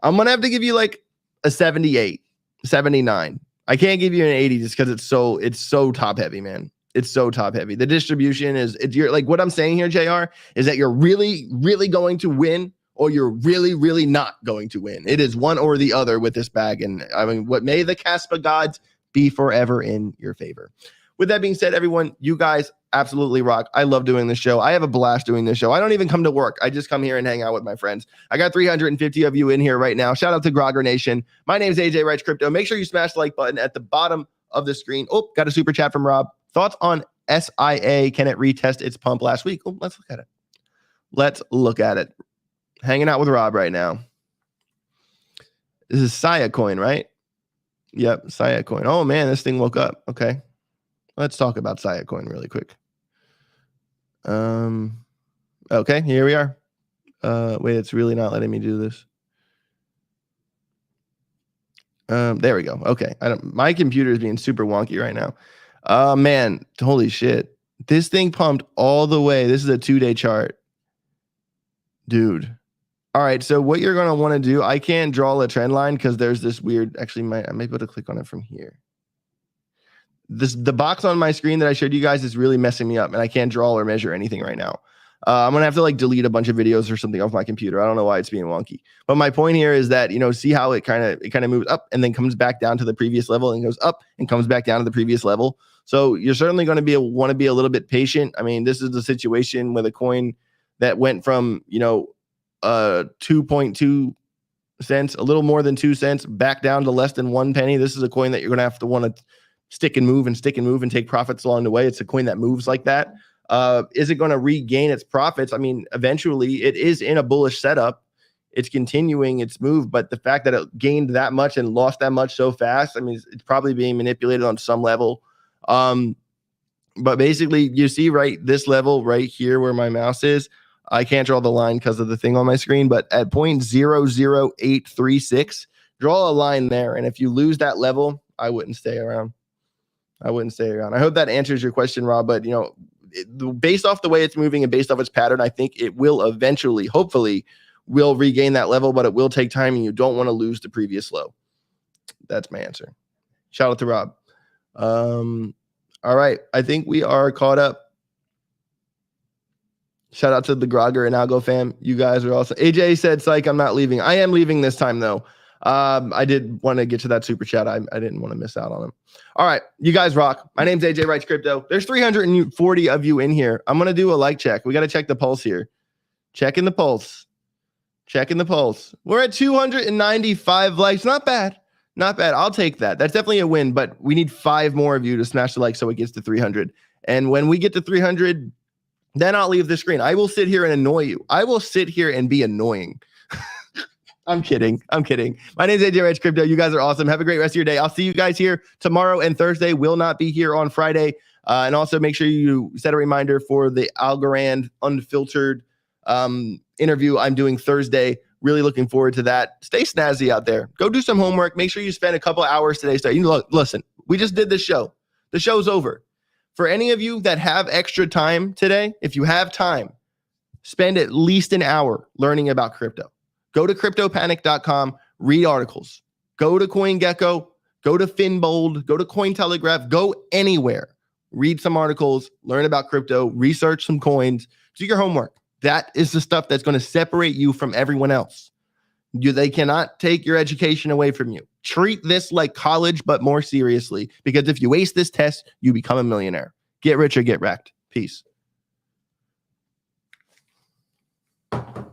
I'm gonna have to give you like a 78, 79. I can't give you an 80 just because it's so top heavy, man. It's so top heavy. The distribution you're like, what I'm saying here, JR, is that you're really, really going to win, or you're really, really not going to win. It is one or the other with this bag. And I mean, what may the Caspa gods be forever in your favor. With that being said, everyone, you guys absolutely rock. I love doing this show. I have a blast doing this show. I don't even come to work. I just come here and hang out with my friends. I got 350 of you in here right now. Shout out to Grogger Nation. My name is AJ Writes Crypto. Make sure you smash the like button at the bottom of the screen. Oh, got a super chat from Rob. Thoughts on SIA? Can it retest its pump last week? Oh, let's look at it. Hanging out with Rob right now. This is Sia Coin, right? Yep, Sia Coin. Oh man, this thing woke up. Okay. Let's talk about Sia Coin really quick. Okay, here we are. Wait, it's really not letting me do this. There we go. Okay. My computer is being super wonky right now. Man, holy shit. This thing pumped all the way. This is a 2-day chart. Dude. All right, so what you're going to want to do, I can't draw a trend line because there's this weird, actually, I might be able to click on it from here. The box on my screen that I showed you guys is really messing me up, and I can't draw or measure anything right now. I'm going to have to like delete a bunch of videos or something off my computer. I don't know why it's being wonky. But my point here is that, see how it kind of moves up and then comes back down to the previous level and goes up and comes back down to the previous level. So you're certainly going to want to be a little bit patient. I mean, this is the situation with a coin that went from, 2.2 cents, a little more than 2 cents, back down to less than 1 penny. This is a coin that you're going to want to stick and move and take profits along the way. It's a coin that moves like that. Is it going to regain its profits? I mean, eventually it is in a bullish setup. It's continuing its move, but the fact that it gained that much and lost that much so fast, I mean, it's probably being manipulated on some level. But basically you see this level right here where my mouse is, I can't draw the line because of the thing on my screen, but at 0.00836, draw a line there. And if you lose that level, I wouldn't stay around. I hope that answers your question, Rob. But, based off the way it's moving and based off its pattern, I think it will eventually, hopefully, will regain that level, but it will take time and you don't want to lose the previous low. That's my answer. Shout out to Rob. All right. I think we are caught up. Shout out to the Grogger and Algo fam. You guys are awesome. AJ said, psych, I'm not leaving. I am leaving this time, though. I did want to get to that super chat. I didn't want to miss out on him. All right. You guys rock. My name's AJ Writes Crypto. There's 340 of you in here. I'm going to do a like check. We got to check the pulse here. Checking the pulse. We're at 295 likes. Not bad. I'll take that. That's definitely a win, but we need 5 more of you to smash the like so it gets to 300. And when we get to 300, then I'll leave the screen. I will sit here and annoy you. I will sit here and be annoying. I'm kidding. My name is AJ Writes Crypto. You guys are awesome. Have a great rest of your day. I'll see you guys here tomorrow and Thursday. Will not be here on Friday. And also make sure you set a reminder for the Algorand Unfiltered interview I'm doing Thursday. Really looking forward to that. Stay snazzy out there. Go do some homework. Make sure you spend a couple hours today. So listen, we just did this show. The show's over. For any of you that have extra time today, if you have time, spend at least an hour learning about crypto. Go to CryptoPanic.com, read articles. Go to CoinGecko, go to Finbold, go to Cointelegraph, go anywhere. Read some articles, learn about crypto, research some coins, do your homework. That is the stuff that's going to separate you from everyone else. They cannot take your education away from you. treat this like college, but more seriously, because if you ace this test, you become a millionaire. Get rich or get wrecked. Peace.